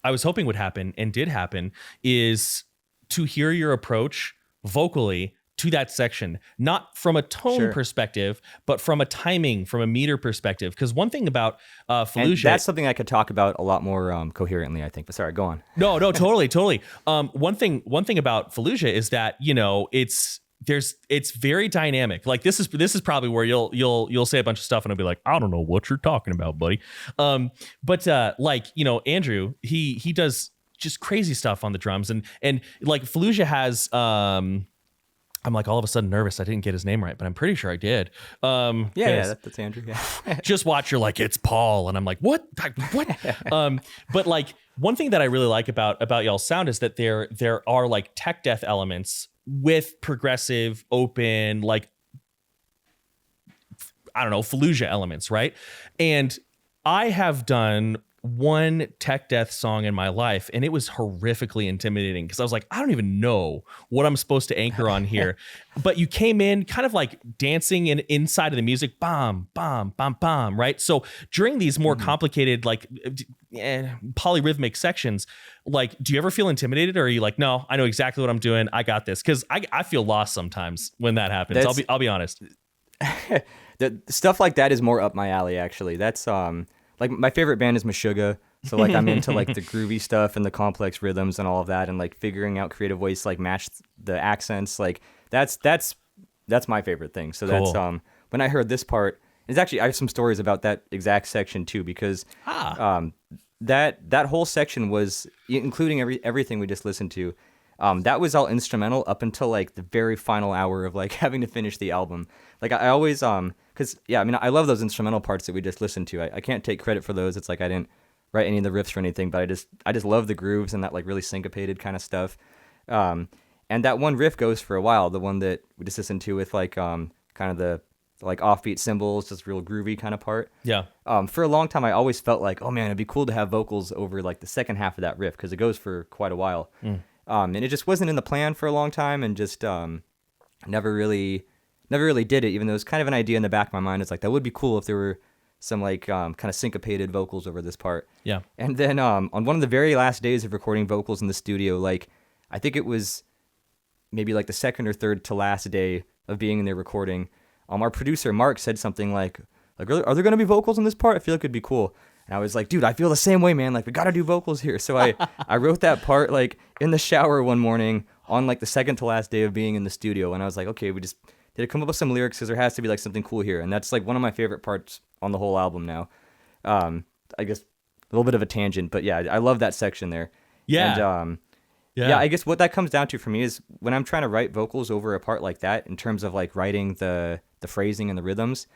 I was hoping would happen and did happen is to hear your approach vocally to that section, not from a tone perspective, but from a timing, from a meter perspective. Because one thing about Fallujah, and that's something I could talk about a lot more coherently, I think. But sorry, go on. No, totally. One thing about Fallujah is that, you know, it's very dynamic. Like this is probably where you'll say a bunch of stuff and I'll be like, I don't know what you're talking about, buddy. But like, you know, Andrew, he does just crazy stuff on the drums, and like Fallujah has I'm like all of a sudden nervous I didn't get his name right, but I'm pretty sure I did. That's Andrew. Yeah. Just watch, you're like, it's Paul, and I'm like, what? But like one thing that I really like about y'all's sound is that there are like tech death elements with progressive, open, like, I don't know, Fallujah elements, right? And I have done one tech death song in my life, and it was horrifically intimidating because I was like, I don't even know what I'm supposed to anchor on here. But you came in kind of like dancing and inside of the music, bam, bam, bam, bam, right? So during these more complicated, like polyrhythmic sections, like, do you ever feel intimidated, or are you like, no, I know exactly what I'm doing, I got this? Because I feel lost sometimes when that happens. I'll be honest. The stuff like that is more up my alley, actually. That's like my favorite band is Meshuggah, so like I'm into like the groovy stuff and the complex rhythms and all of that, and like figuring out creative ways to like match the accents. Like that's my favorite thing. So cool. That's when I heard this part, it's actually, I have some stories about that exact section too, because that whole section was, including everything we just listened to, that was all instrumental up until like the very final hour of like having to finish the album. Like I always because yeah, I mean, I love those instrumental parts that we just listened to. I can't take credit for those. It's like I didn't write any of the riffs or anything, but I just love the grooves and that like really syncopated kind of stuff. And that one riff goes for a while, the one that we just listened to with like kind of the like offbeat cymbals, just real groovy kind of part. Yeah. For a long time, I always felt like, oh man, it'd be cool to have vocals over like the second half of that riff because it goes for quite a while. And it just wasn't in the plan for a long time, and just never really did it, even though it was kind of an idea in the back of my mind. It's like, that would be cool if there were some like kind of syncopated vocals over this part. Yeah. And then on one of the very last days of recording vocals in the studio, like I think it was maybe like the second or third to last day of being in there recording, our producer Mark said something like are there going to be vocals in this part? I feel like it'd be cool. And I was like, dude, I feel the same way, man. Like, we got to do vocals here. So I wrote that part like in the shower one morning on like the second to last day of being in the studio. And I was like, okay, we just did come up with some lyrics because there has to be like something cool here. And that's like one of my favorite parts on the whole album now. I guess a little bit of a tangent, but yeah, I love that section there. Yeah. And yeah, I guess what that comes down to for me is when I'm trying to write vocals over a part like that, in terms of like writing the phrasing and the rhythms,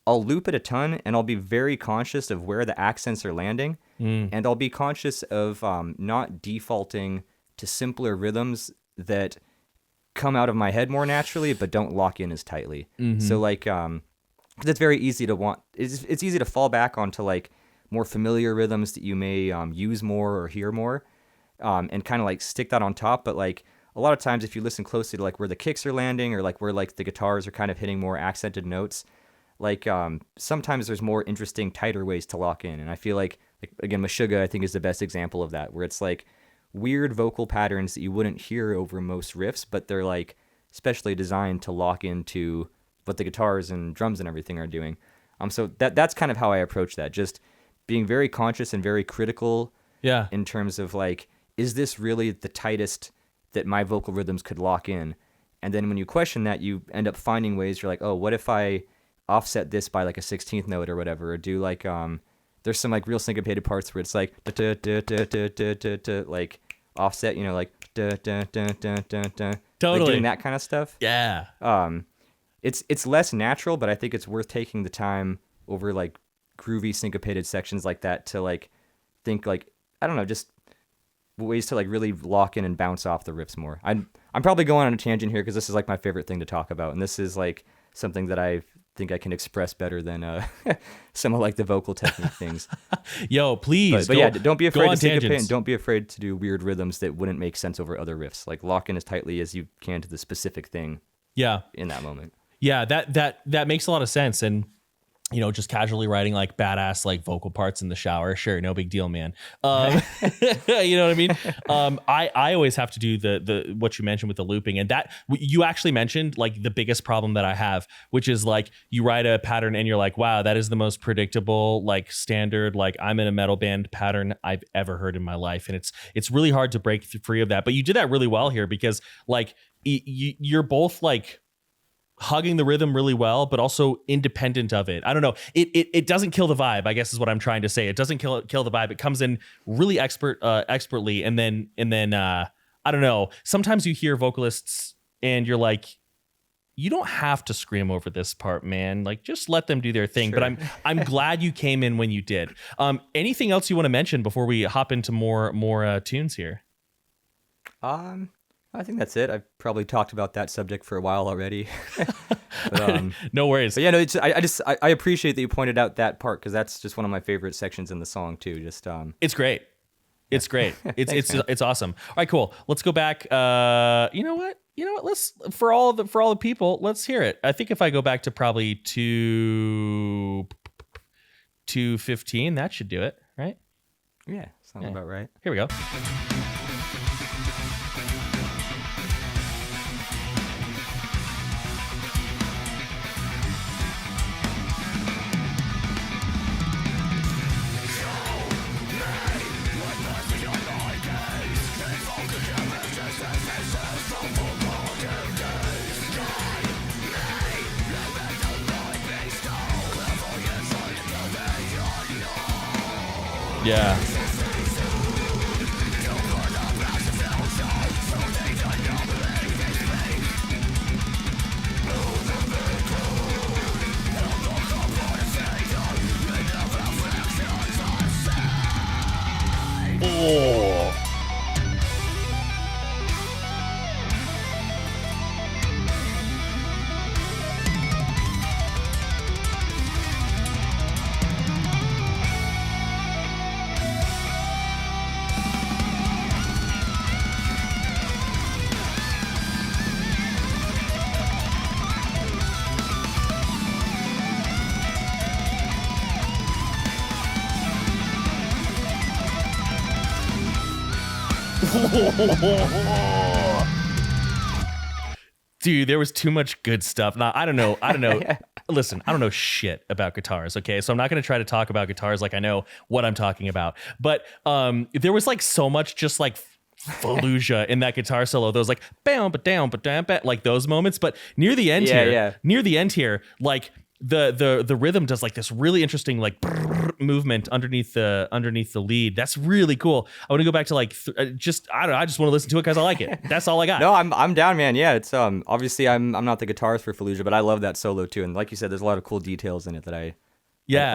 I'll loop it a ton, and I'll be very conscious of where the accents are landing, and I'll be conscious of not defaulting to simpler rhythms that come out of my head more naturally, but don't lock in as tightly. So like, 'cause it's very easy to want. It's easy to fall back onto like more familiar rhythms that you may use more or hear more, and kind of like stick that on top. But like a lot of times, if you listen closely to like where the kicks are landing or like where like the guitars are kind of hitting more accented notes, like sometimes there's more interesting, tighter ways to lock in. And I feel like again, Meshuggah I think is the best example of that, where it's like weird vocal patterns that you wouldn't hear over most riffs, but they're like specially designed to lock into what the guitars and drums and everything are doing. So that's kind of how I approach that, just being very conscious and very critical in terms of like, is this really the tightest that my vocal rhythms could lock in? And then when you question that, you end up finding ways, you're like, oh, what if I offset this by like a 16th note or whatever, or do like there's some like real syncopated parts where it's like like offset, you know, like Totally like doing that kind of stuff. Yeah. It's less natural, but I think it's worth taking the time over like groovy syncopated sections like that to like think like, I don't know, just ways to like really lock in and bounce off the riffs more. I'm probably going on a tangent here because this is like my favorite thing to talk about, and this is like something that I think I can express better than some of like the vocal technique things. Yo, please. But yeah, don't be afraid to syncopate, and don't be afraid to do weird rhythms that wouldn't make sense over other riffs. Like lock in as tightly as you can to the specific thing. Yeah. In that moment. Yeah, that makes a lot of sense. And you know, just casually writing like badass like vocal parts in the shower, sure, no big deal, man. You know what I mean? I always have to do the what you mentioned with the looping, and that you actually mentioned like the biggest problem that I have, which is like you write a pattern and you're like, wow, that is the most predictable, like standard, like I'm in a metal band pattern I've ever heard in my life, and it's really hard to break free of that. But you did that really well here because like you're both like hugging the rhythm really well, but also independent of it. I don't know. It doesn't kill the vibe, I guess is what I'm trying to say. It doesn't kill the vibe. It comes in really expertly. And then I don't know. Sometimes you hear vocalists and you're like, you don't have to scream over this part, man. Like just let them do their thing. Sure. But I'm glad you came in when you did. Anything else you want to mention before we hop into more tunes here? I think that's it. I've probably talked about that subject for a while already. But, no worries. But yeah, no, I appreciate that you pointed out that part because that's just one of my favorite sections in the song too. Just it's great. It's great. Thanks, it's awesome. All right, cool. Let's go back. You know what? Let's for all the people, let's hear it. I think if I go back to probably 2:15, that should do it, right? Yeah, sounds about right. Here we go. Yeah. Oh. Dude, there was too much good stuff. Now, I don't know. Listen, I don't know shit about guitars, okay? So I'm not going to try to talk about guitars like I know what I'm talking about. But there was like so much just like Fallujah in that guitar solo. Those like bam, but down, but down, like those moments. But near the end here, like the rhythm does like this really interesting like movement underneath the lead. That's really cool. I want to go back to like I just want to listen to it because I like it. That's all I got. No, I'm down, man. Yeah, it's obviously I'm not the guitarist for Fallujah, but I love that solo too. And like you said, there's a lot of cool details in it that I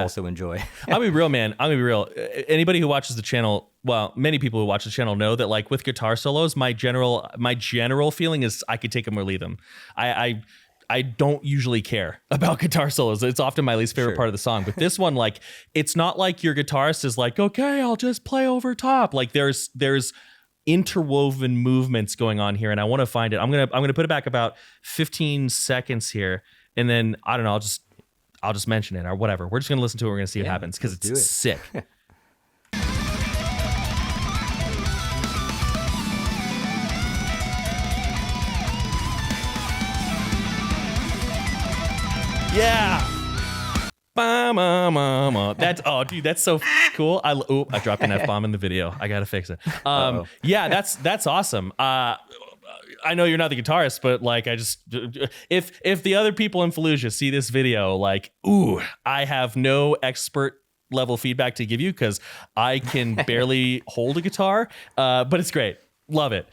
also enjoy. I'll be real, man. Anybody who watches the channel well, many people who watch the channel know that like with guitar solos, my general feeling is I could take them or leave them. I don't usually care about guitar solos. It's often my least favorite part of the song. But this one, like, it's not like your guitarist is like, okay, I'll just play over top. Like there's interwoven movements going on here, and I want to find it. I'm gonna put it back about 15 seconds here, and then I don't know. I'll just mention it or whatever. We're just gonna listen to it. We're gonna see what happens because it's sick. Yeah. That's dude, that's so cool. I dropped an F-bomb in the video. I gotta fix it. Yeah, that's awesome. I know you're not the guitarist, but like if the other people in Fallujah see this video, like, I have no expert level feedback to give you because I can barely hold a guitar, but it's great. Love it.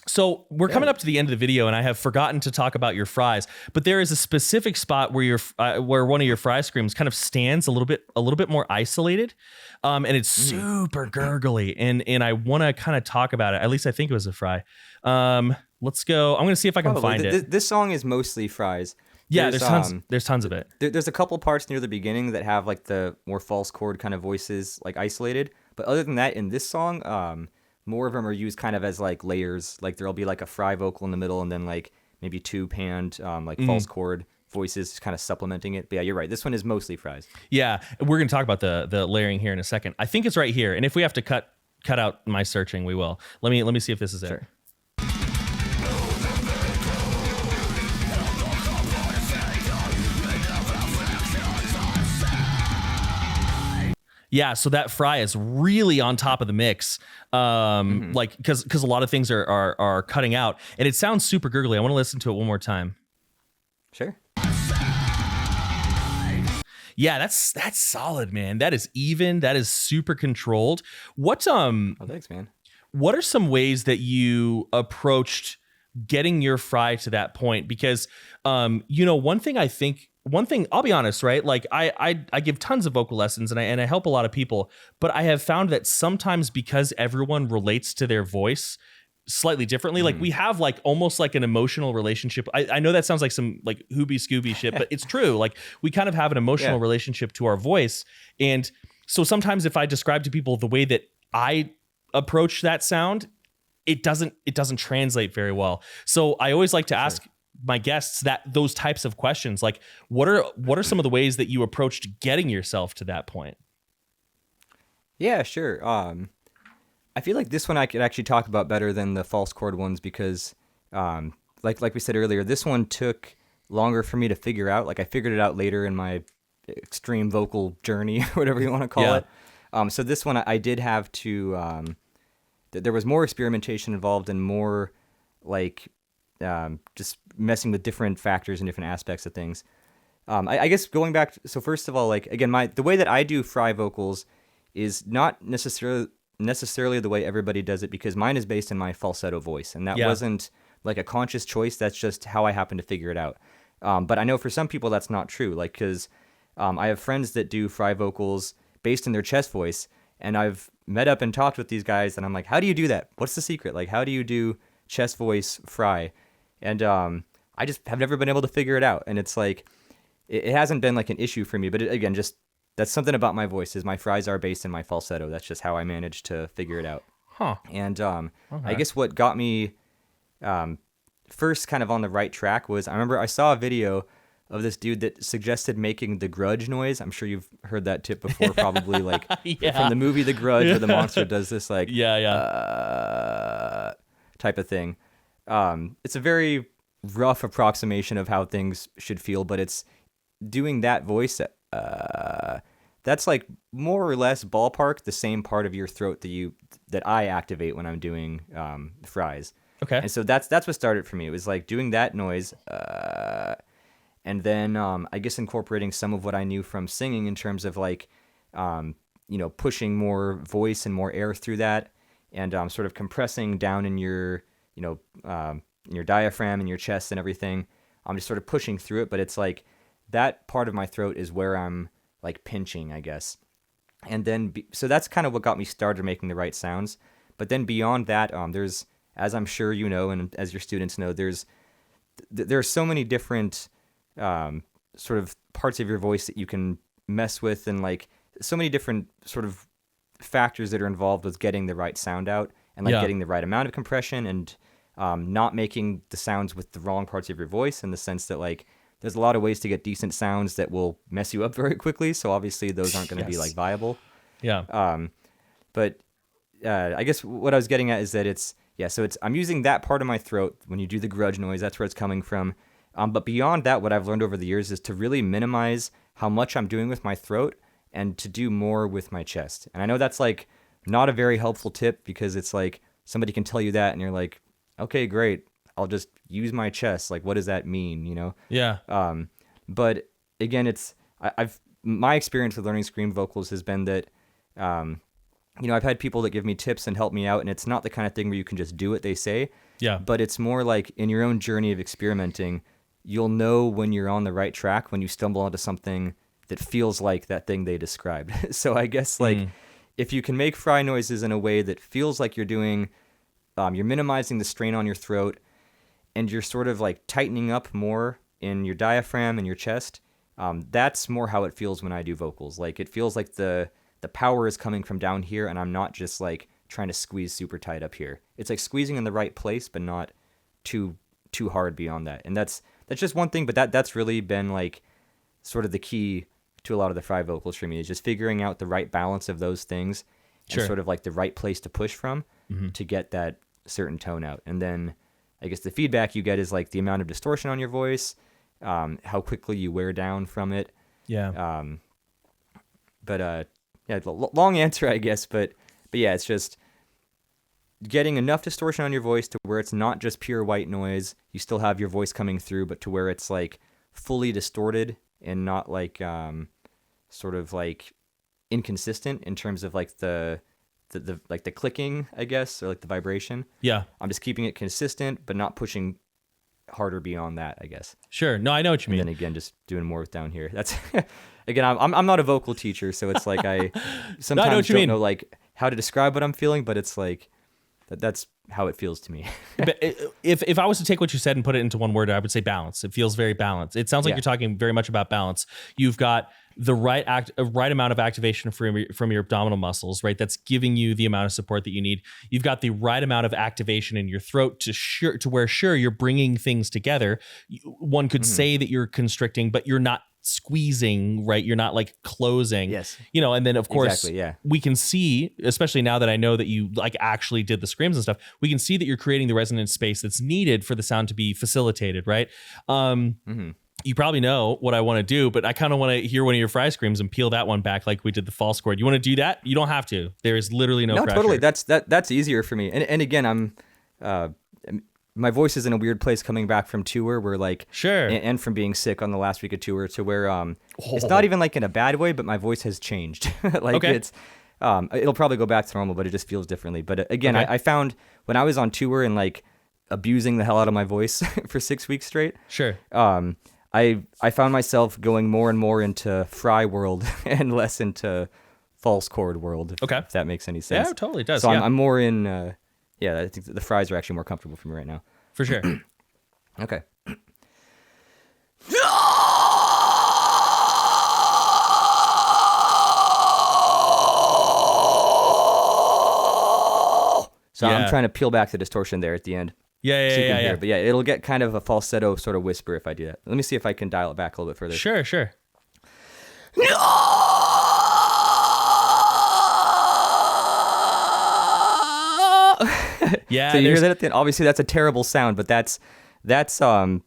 So we're coming up to the end of the video, and I have forgotten to talk about your fries. But there is a specific spot where where one of your fry screams kind of stands a little bit more isolated, and it's super gurgly. And I want to kind of talk about it. At least I think it was a fry. Let's go. I'm going to see if I can find it. This song is mostly fries. Yeah, there's tons of it. There's a couple parts near the beginning that have like the more false chord kind of voices like isolated. But other than that, in this song, more of them are used kind of as like layers. Like there'll be like a fry vocal in the middle, and then like maybe two panned like false chord voices kind of supplementing it. But yeah, you're right. This one is mostly fries. Yeah, we're going to talk about the layering here in a second. I think it's right here, and if we have to cut out my searching, we will. Let me see if this is it. Yeah, so that fry is really on top of the mix, like because a lot of things are cutting out, and it sounds super gurgly. I want to listen to it one more time. Sure. Yeah, that's solid, man. That is even. That is super controlled. What Oh, thanks, man. What are some ways that you approached getting your fry to that point? Because one thing I'll be honest, right? Like I give tons of vocal lessons and I help a lot of people, but I have found that sometimes because everyone relates to their voice slightly differently, like we have like almost like an emotional relationship. I know that sounds like some like Hooby Scooby shit, but it's true. Like we kind of have an emotional relationship to our voice. And so sometimes if I describe to people the way that I approach that sound, it doesn't translate very well. So I always like to ask my guests those types of questions, like what are some of the ways that you approached getting yourself to that point? Yeah, sure. I feel like this one I could actually talk about better than the false chord ones because, like we said earlier, this one took longer for me to figure out. Like I figured it out later in my extreme vocal journey, whatever you want to call it. So this one I did have to. There was more experimentation involved and more like just messing with different factors and different aspects of things. I guess going back, so first of all, like again, the way that I do fry vocals is not necessarily the way everybody does it because mine is based in my falsetto voice, and that wasn't like a conscious choice. That's just how I happen to figure it out. But I know for some people that's not true, like because I have friends that do fry vocals based in their chest voice, and I've met up and talked with these guys, and I'm like, how do you do that? What's the secret? Like, how do you do chest voice fry? And I just have never been able to figure it out. And it's like, it hasn't been like an issue for me. But again, just that's something about my voice is my fries are based in my falsetto. That's just how I managed to figure it out. Huh. And I guess what got me first kind of on the right track was I remember I saw a video of this dude that suggested making the grudge noise. I'm sure you've heard that tip before, probably like from the movie The Grudge, where the monster does this like type of thing. It's a very rough approximation of how things should feel, but it's doing that voice. That's like more or less ballpark the same part of your throat that I activate when I'm doing fries. Okay. And so that's what started for me. It was like doing that noise. And then I guess incorporating some of what I knew from singing in terms of like, pushing more voice and more air through that, and sort of compressing down in your, in your diaphragm and your chest and everything. I'm just sort of pushing through it, but it's like that part of my throat is where I'm like pinching, I guess. And then, so that's kind of what got me started making the right sounds. But then beyond that, there's, as I'm sure you know, and as your students know, there are so many different sort of parts of your voice that you can mess with, and like so many different sort of factors that are involved with getting the right sound out, and like getting the right amount of compression, and not making the sounds with the wrong parts of your voice, in the sense that like there's a lot of ways to get decent sounds that will mess you up very quickly. So obviously those aren't going to be like viable. Yeah. But I guess what I was getting at is that I'm using that part of my throat when you do the grudge noise. That's where it's coming from. But beyond that, what I've learned over the years is to really minimize how much I'm doing with my throat and to do more with my chest. And I know that's like not a very helpful tip, because it's like somebody can tell you that and you're like, okay, great, I'll just use my chest. Like, what does that mean? You know? Yeah. But again, my experience with learning scream vocals has been that, I've had people that give me tips and help me out, and it's not the kind of thing where you can just do what they say. Yeah. But it's more like in your own journey of experimenting, you'll know when you're on the right track when you stumble onto something that feels like that thing they described. So I guess like if you can make fry noises in a way that feels like you're doing, you're minimizing the strain on your throat, and you're sort of like tightening up more in your diaphragm and your chest, that's more how it feels when I do vocals. Like it feels like the power is coming from down here, and I'm not just like trying to squeeze super tight up here. It's like squeezing in the right place, but not too hard beyond that. And that's just one thing, but that's really been like sort of the key to a lot of the fry vocals for me, is just figuring out the right balance of those things, and sort of like the right place to push from to get that certain tone out. And then I guess the feedback you get is like the amount of distortion on your voice, how quickly you wear down from it. Yeah. Long answer, I guess, but yeah, it's just getting enough distortion on your voice to where it's not just pure white noise. You still have your voice coming through, but to where it's like fully distorted and not like sort of like inconsistent in terms of like the like the clicking, I guess, or like the vibration. Yeah. I'm just keeping it consistent, but not pushing harder beyond that, I guess. Sure. No, I know what you mean. And then again, just doing more with down here. That's again, I'm not a vocal teacher, so it's like I sometimes don't know like how to describe what I'm feeling, but it's like that's how it feels to me. But if I was to take what you said and put it into one word, I would say balance. It feels very balanced. It sounds like you're talking very much about balance. You've got the right amount of activation from your abdominal muscles, right? That's giving you the amount of support that you need. You've got the right amount of activation in your throat to where you're bringing things together. One could say that you're constricting, but you're not squeezing, right? You're not like closing. Yes. And then of course we can see, especially now that I know that you like actually did the screams and stuff, we can see that you're creating the resonance space that's needed for the sound to be facilitated, right? You probably know what I want to do, but I kind of want to hear one of your fry screams and peel that one back like we did the false chord. You want to do that? You don't have to. There is literally no pressure. Totally. That's easier for me. And again, I'm my voice is in a weird place coming back from tour where like and from being sick on the last week of tour to where it's not even like in a bad way, but my voice has changed. Like it's it'll probably go back to normal, but it just feels differently. But again, I found when I was on tour and like abusing the hell out of my voice for 6 weeks straight. I found myself going more and more into fry world and less into false chord world. If that makes any sense. Yeah, it totally does. So I'm more in. I think the fries are actually more comfortable for me right now. For sure. Okay. So I'm trying to peel back the distortion there at the end. Yeah. But yeah, it'll get kind of a falsetto sort of whisper if I do that. Let me see if I can dial it back a little bit further. Sure. Yeah. So you hear that at the end? Obviously, that's a terrible sound, but that's the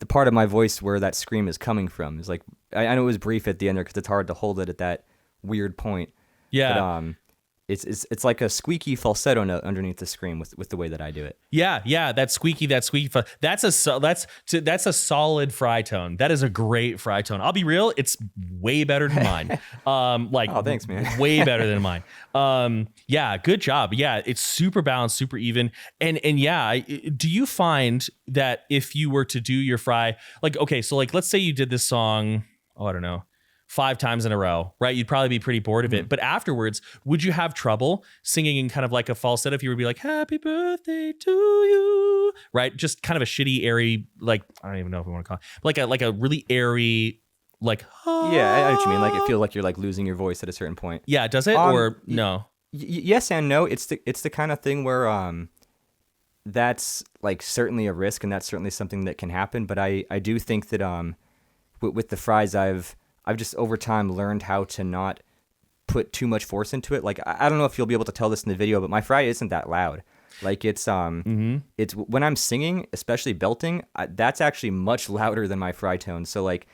part of my voice where that scream is coming from. Is like I know it was brief at the end there because it's hard to hold it at that weird point. Yeah. But, it's like a squeaky falsetto note underneath the scream with the way that I do it. Yeah, that squeaky. That's a solid fry tone. That is a great fry tone. I'll be real, it's way better than mine. Oh, thanks, man. Way better than mine. Yeah, good job. Yeah, it's super balanced, super even. And yeah, do you find that if you were to do your fry, like okay, so like let's say you did this song, I don't know, 5 times in a row, right? You'd probably be pretty bored of it. But afterwards, would you have trouble singing in kind of like a falsetto if you would be like, happy birthday to you, right? Just kind of a shitty, airy, like, I don't even know if we want to call it, like a really airy, like, Yeah, I know what you mean. Like, it feels like you're like losing your voice at a certain point. yeah, does it? Or no? Yes and no. It's the kind of thing where that's like certainly a risk, and that's certainly something that can happen. But I do think that with the fries, I've just over time learned how to not put too much force into it. Like, I don't know if you'll be able to tell this in the video, but my fry isn't that loud. Like, it's it's when I'm singing, especially belting, that's actually much louder than my fry tone. So like,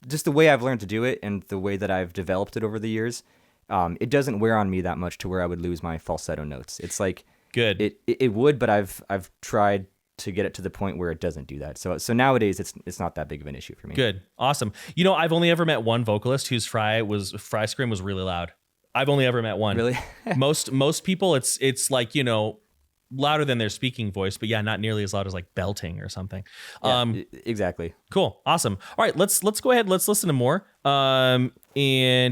just the way I've learned to do it and the way that I've developed it over the years, it doesn't wear on me that much to where I would lose my falsetto notes. It's like Good. It would, but I've tried to get it to the point where it doesn't do that. So nowadays it's not that big of an issue for me. Good. Awesome. You know, I've only ever met one vocalist whose fry scream was really loud. I've only ever met one. Really? most people it's like, you know, louder than their speaking voice, but yeah, not nearly as loud as like belting or something. Yeah, exactly. Cool. Awesome. All right, let's go ahead. Let's listen to more. And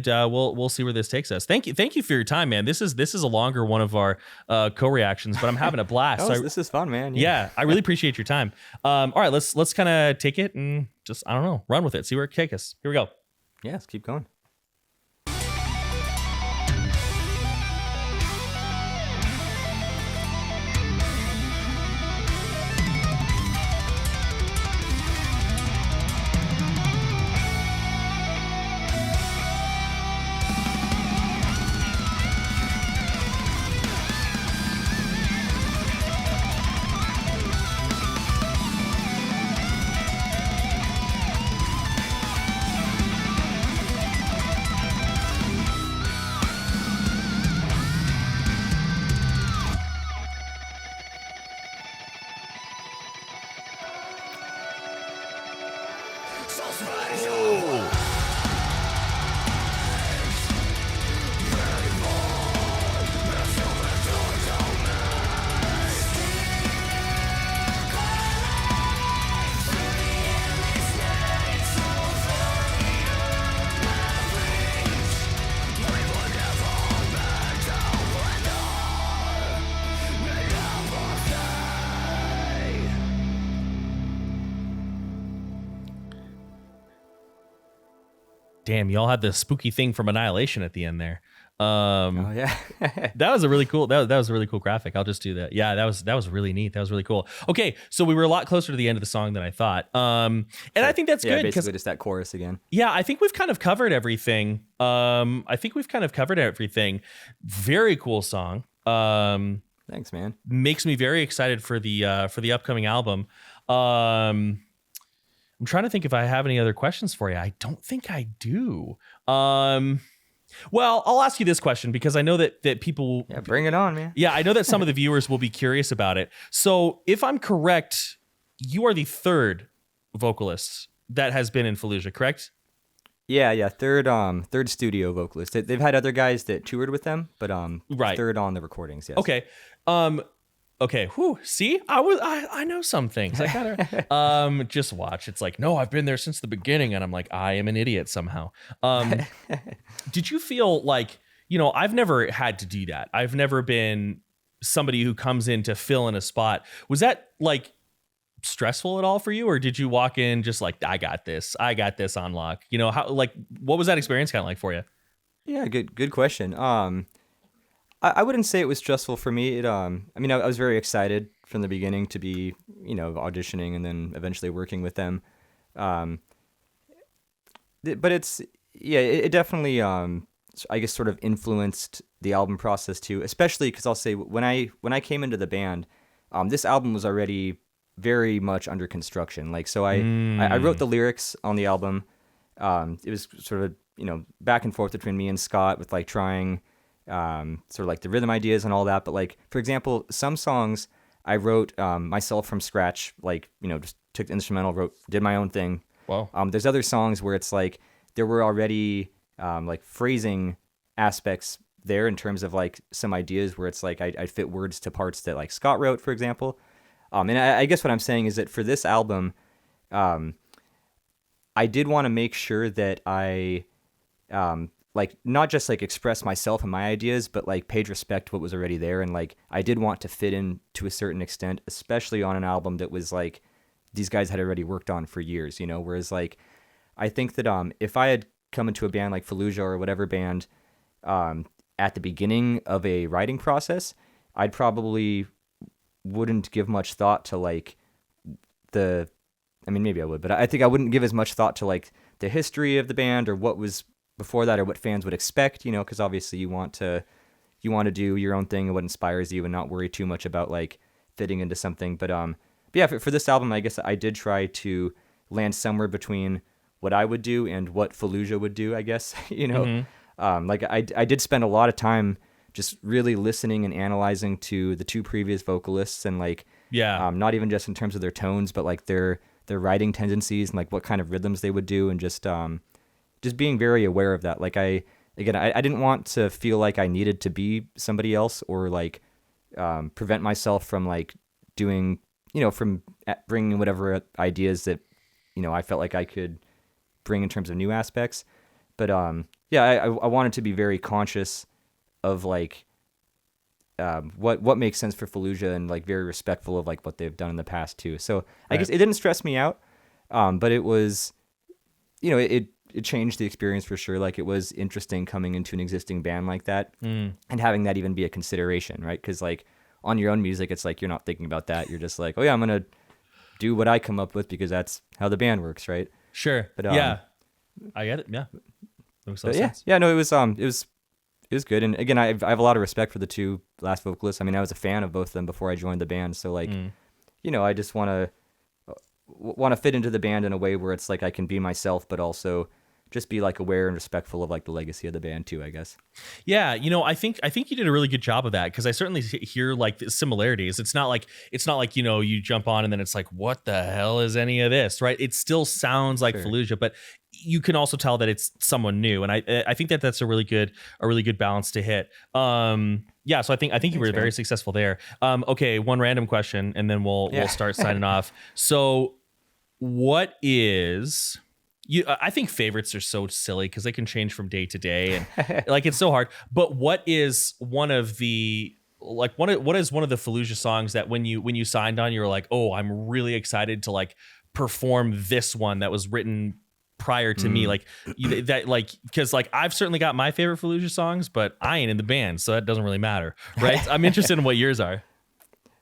we'll see where this takes us. Thank you for your time, man. This is a longer one of our co-reactions, but I'm having a blast. This is fun, man. Yeah, I really appreciate your time. All right, let's kind of take it and just, I don't know, run with it. See where it takes us. Here we go. Yeah, let's keep going. Damn, y'all had the spooky thing from Annihilation at the end there. Oh yeah. That was a really cool. That was a really cool graphic. I'll just do that. Yeah, that was really neat. That was really cool. Okay, so we were a lot closer to the end of the song than I thought. And I think that's good. Basically just that chorus again. Yeah, I think we've kind of covered everything. Very cool song. Thanks, man. Makes me very excited for the upcoming album. I'm trying to think if I have any other questions for you. I don't think I do. Well, I'll ask you this question because I know that people... Yeah, bring it on, man. Yeah, I know that some of the viewers will be curious about it. So if I'm correct, you are the third vocalist that has been in Fallujah, correct? Yeah. Third studio vocalist. They've had other guys that toured with them, but right. Third on the recordings, yes. Okay. Okay. Whew. See, I know some things. I gotta just watch. It's like, no, I've been there since the beginning, and I'm like, I am an idiot somehow. Did you feel like, you know, I've never had to do that. I've never been somebody who comes in to fill in a spot. Was that like stressful at all for you, or did you walk in just like, I got this on lock? You know, how, like, what was that experience kind of like for you? Yeah, good question. I wouldn't say it was stressful for me. I was very excited from the beginning to be, you know, auditioning and then eventually working with them. But it definitely, I guess, sort of influenced the album process too, especially because I'll say when I came into the band, this album was already very much under construction. Like, so I wrote the lyrics on the album. It was sort of, you know, back and forth between me and Scott with like trying sort of like the rhythm ideas and all that. But like, for example, some songs I wrote myself from scratch, like, you know, just took the instrumental, did my own thing. Wow. There's other songs where it's like there were already like phrasing aspects there in terms of like some ideas where it's like I fit words to parts that like Scott wrote, for example. And I guess what I'm saying is that for this album, I I did want to make sure that I like not just like express myself and my ideas, but like paid respect to what was already there. And like I did want to fit in to a certain extent, especially on an album that was like these guys had already worked on for years, you know. Whereas like I think that if I had come into a band like Fallujah or whatever band at the beginning of a writing process, I'd probably wouldn't give much thought to like I mean, maybe I would, but I think I wouldn't give as much thought to like the history of the band or what was before that or what fans would expect, you know, because obviously you want to do your own thing and what inspires you and not worry too much about like fitting into something. But yeah, for this album, I guess I did try to land somewhere between what I would do and what Fallujah would do, I guess, you know. Mm-hmm. Like I did spend a lot of time just really listening and analyzing to the two previous vocalists and like, not even just in terms of their tones, but like their writing tendencies and like what kind of rhythms they would do, and just being very aware of that. Like I didn't want to feel like I needed to be somebody else or like prevent myself from like doing, you know, from bringing whatever ideas that, you know, I felt like I could bring in terms of new aspects. But yeah, I wanted to be very conscious of like what makes sense for Fallujah and like very respectful of like what they've done in the past too. So I guess it didn't stress me out, but it was, you know, it changed the experience for sure. Like it was interesting coming into an existing band like that and having that even be a consideration, right? Because like on your own music, it's like you're not thinking about that. You're just like, oh yeah, I'm gonna do what I come up with because that's how the band works, right? Sure. But yeah, I get it. Yeah. That makes sense. Yeah. No, it was good. And again, I have a lot of respect for the two last vocalists. I mean, I was a fan of both of them before I joined the band. So like, you know, I just want to fit into the band in a way where it's like I can be myself, but also just be like aware and respectful of like the legacy of the band too, I guess. Yeah, you know, I think you did a really good job of that, because I certainly hear like the similarities. It's not like, you know, you jump on and then it's like, what the hell is any of this, right? It still sounds like Fallujah, but you can also tell that it's someone new, and I think that's a really good balance to hit. Yeah, so I think you were very successful there. Okay, one random question, and then we'll start signing off. So, what is I think favorites are so silly because they can change from day to day, and like it's so hard. But what is one of the what is one of the Fallujah songs that when you signed on, you were like, oh, I'm really excited to like perform this one that was written prior to me, like that, like, because like I've certainly got my favorite Fallujah songs, but I ain't in the band, so that doesn't really matter, right? I'm interested in what yours are.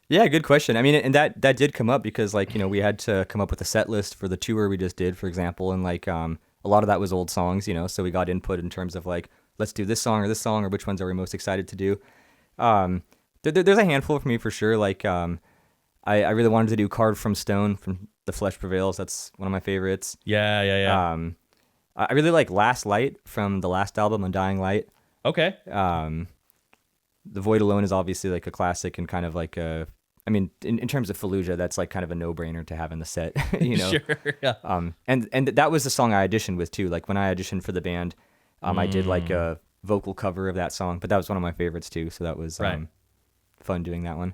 Yeah, good question. I mean, and that did come up because like, you know, we had to come up with a set list for the tour we just did, for example, and like a lot of that was old songs, you know, so we got input in terms of like, let's do this song or which ones are we most excited to do. There's a handful for me for sure. Like I really wanted to do Carved from Stone from The Flesh Prevails. That's one of my favorites. Yeah. I really like Last Light from the last album, Undying Light. Okay. The Void Alone is obviously like a classic and kind of like I mean, in terms of Fallujah, that's like kind of a no-brainer to have in the set, you know? Sure, yeah. And that was the song I auditioned with too. Like when I auditioned for the band, I did like a vocal cover of that song, but that was one of my favorites too. So that was fun doing that one.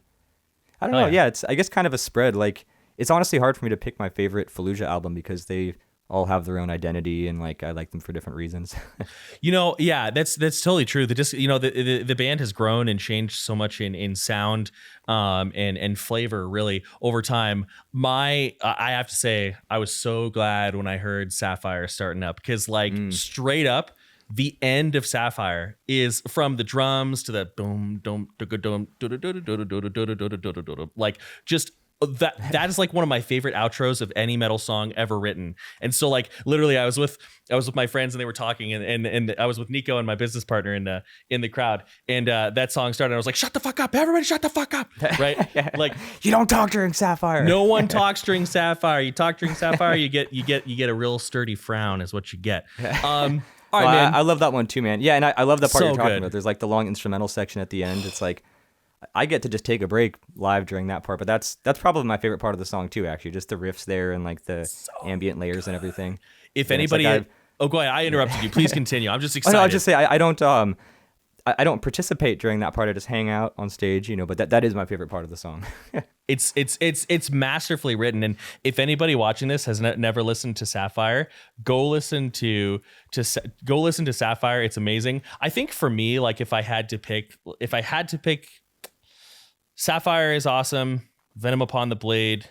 I don't know. Yeah, it's I guess kind of a spread. Like it's honestly hard for me to pick my favorite Fallujah album because they all have their own identity and like I like them for different reasons. You know, yeah, that's totally true. The band has grown and changed so much in sound and flavor really over time. I have to say I was so glad when I heard Sapphire starting up, because like straight up the end of Sapphire is from the drums to the boom dum like just that is like one of my favorite outros of any metal song ever written. And so like literally I was with my friends and they were talking and I was with Nico and my business partner in the crowd, and that song started and I was like, shut the fuck up, everybody shut the fuck up, right? Like you don't talk during Sapphire. No one talks during Sapphire. You talk during Sapphire, you get a real sturdy frown is what you get. All right, man. I love that one too, man. Yeah, and I love the part you're talking about. There's like the long instrumental section at the end. It's like I get to just take a break live during that part, but that's probably my favorite part of the song too, actually, just the riffs there and like the ambient layers and everything. If anybody, go ahead. I interrupted you. Please continue. I'm just excited. I'll just say I don't. I don't participate during that part. I just hang out on stage, but that is my favorite part of the song. It's masterfully written, and if anybody watching this has never listened to Sapphire, go listen to Sapphire. It's amazing. I think for me, like if I had to pick, Sapphire is awesome. Venom Upon the Blade,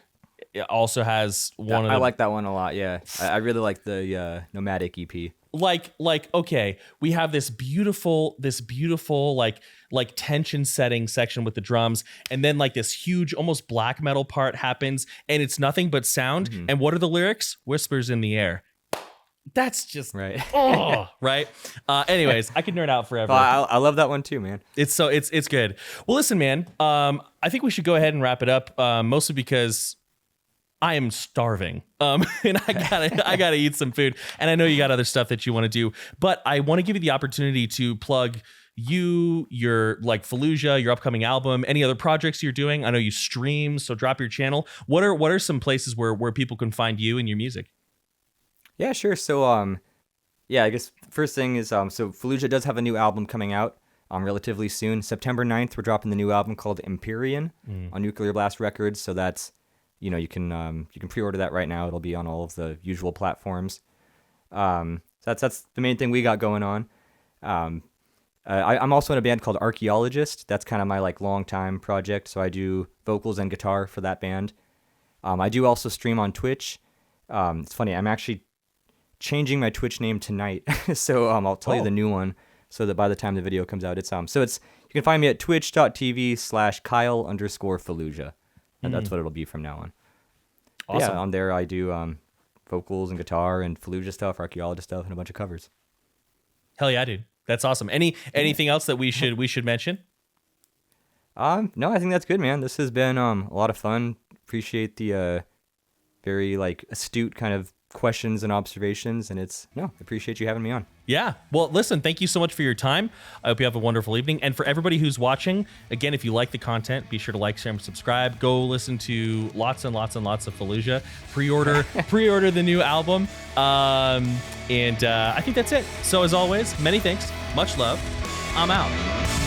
it also has one. I like that one a lot. Yeah, I really like the Nomadic EP. Like okay, we have this beautiful like tension setting section with the drums, and then like this huge almost black metal part happens, and it's nothing but sound. Mm-hmm. And what are the lyrics? Whispers in the air. That's just right. Right. Anyways, I could nerd out forever. I love that one too, man. It's good. Well, listen, man. I think we should go ahead and wrap it up. Mostly because I am starving. And I gotta eat some food. And I know you got other stuff that you want to do, but I want to give you the opportunity to plug your like Fallujah, your upcoming album, any other projects you're doing. I know you stream, so drop your channel. What are some places where people can find you and your music? Yeah, sure. So I guess first thing is so Fallujah does have a new album coming out relatively soon. September 9th, we're dropping the new album called Empyrean on Nuclear Blast Records. So that's you can pre-order that right now. It'll be on all of the usual platforms. That's the main thing we got going on. I'm also in a band called Archaeologist. That's kind of my like long-time project. So I do vocals and guitar for that band. I do also stream on Twitch. It's funny. I'm actually changing my Twitch name tonight. So I'll tell you the new one so that by the time the video comes out, it's you can find me at twitch.tv/Kyle_Fallujah. And that's what it'll be from now on. Awesome. Yeah, on there I do vocals and guitar and Fallujah stuff, Archaeologist stuff, and a bunch of covers. Hell yeah, dude. That's awesome. Anything else that we should mention? No, I think that's good, man. This has been a lot of fun. Appreciate the very like astute kind of questions and observations, and appreciate you having me on. Yeah. Well, listen, thank you so much for your time. I hope you have a wonderful evening. And for everybody who's watching, again, if you like the content, be sure to like, share, and subscribe. Go listen to lots and lots and lots of Fallujah. Pre-order the new album. And I think that's it. So as always, many thanks. Much love. I'm out.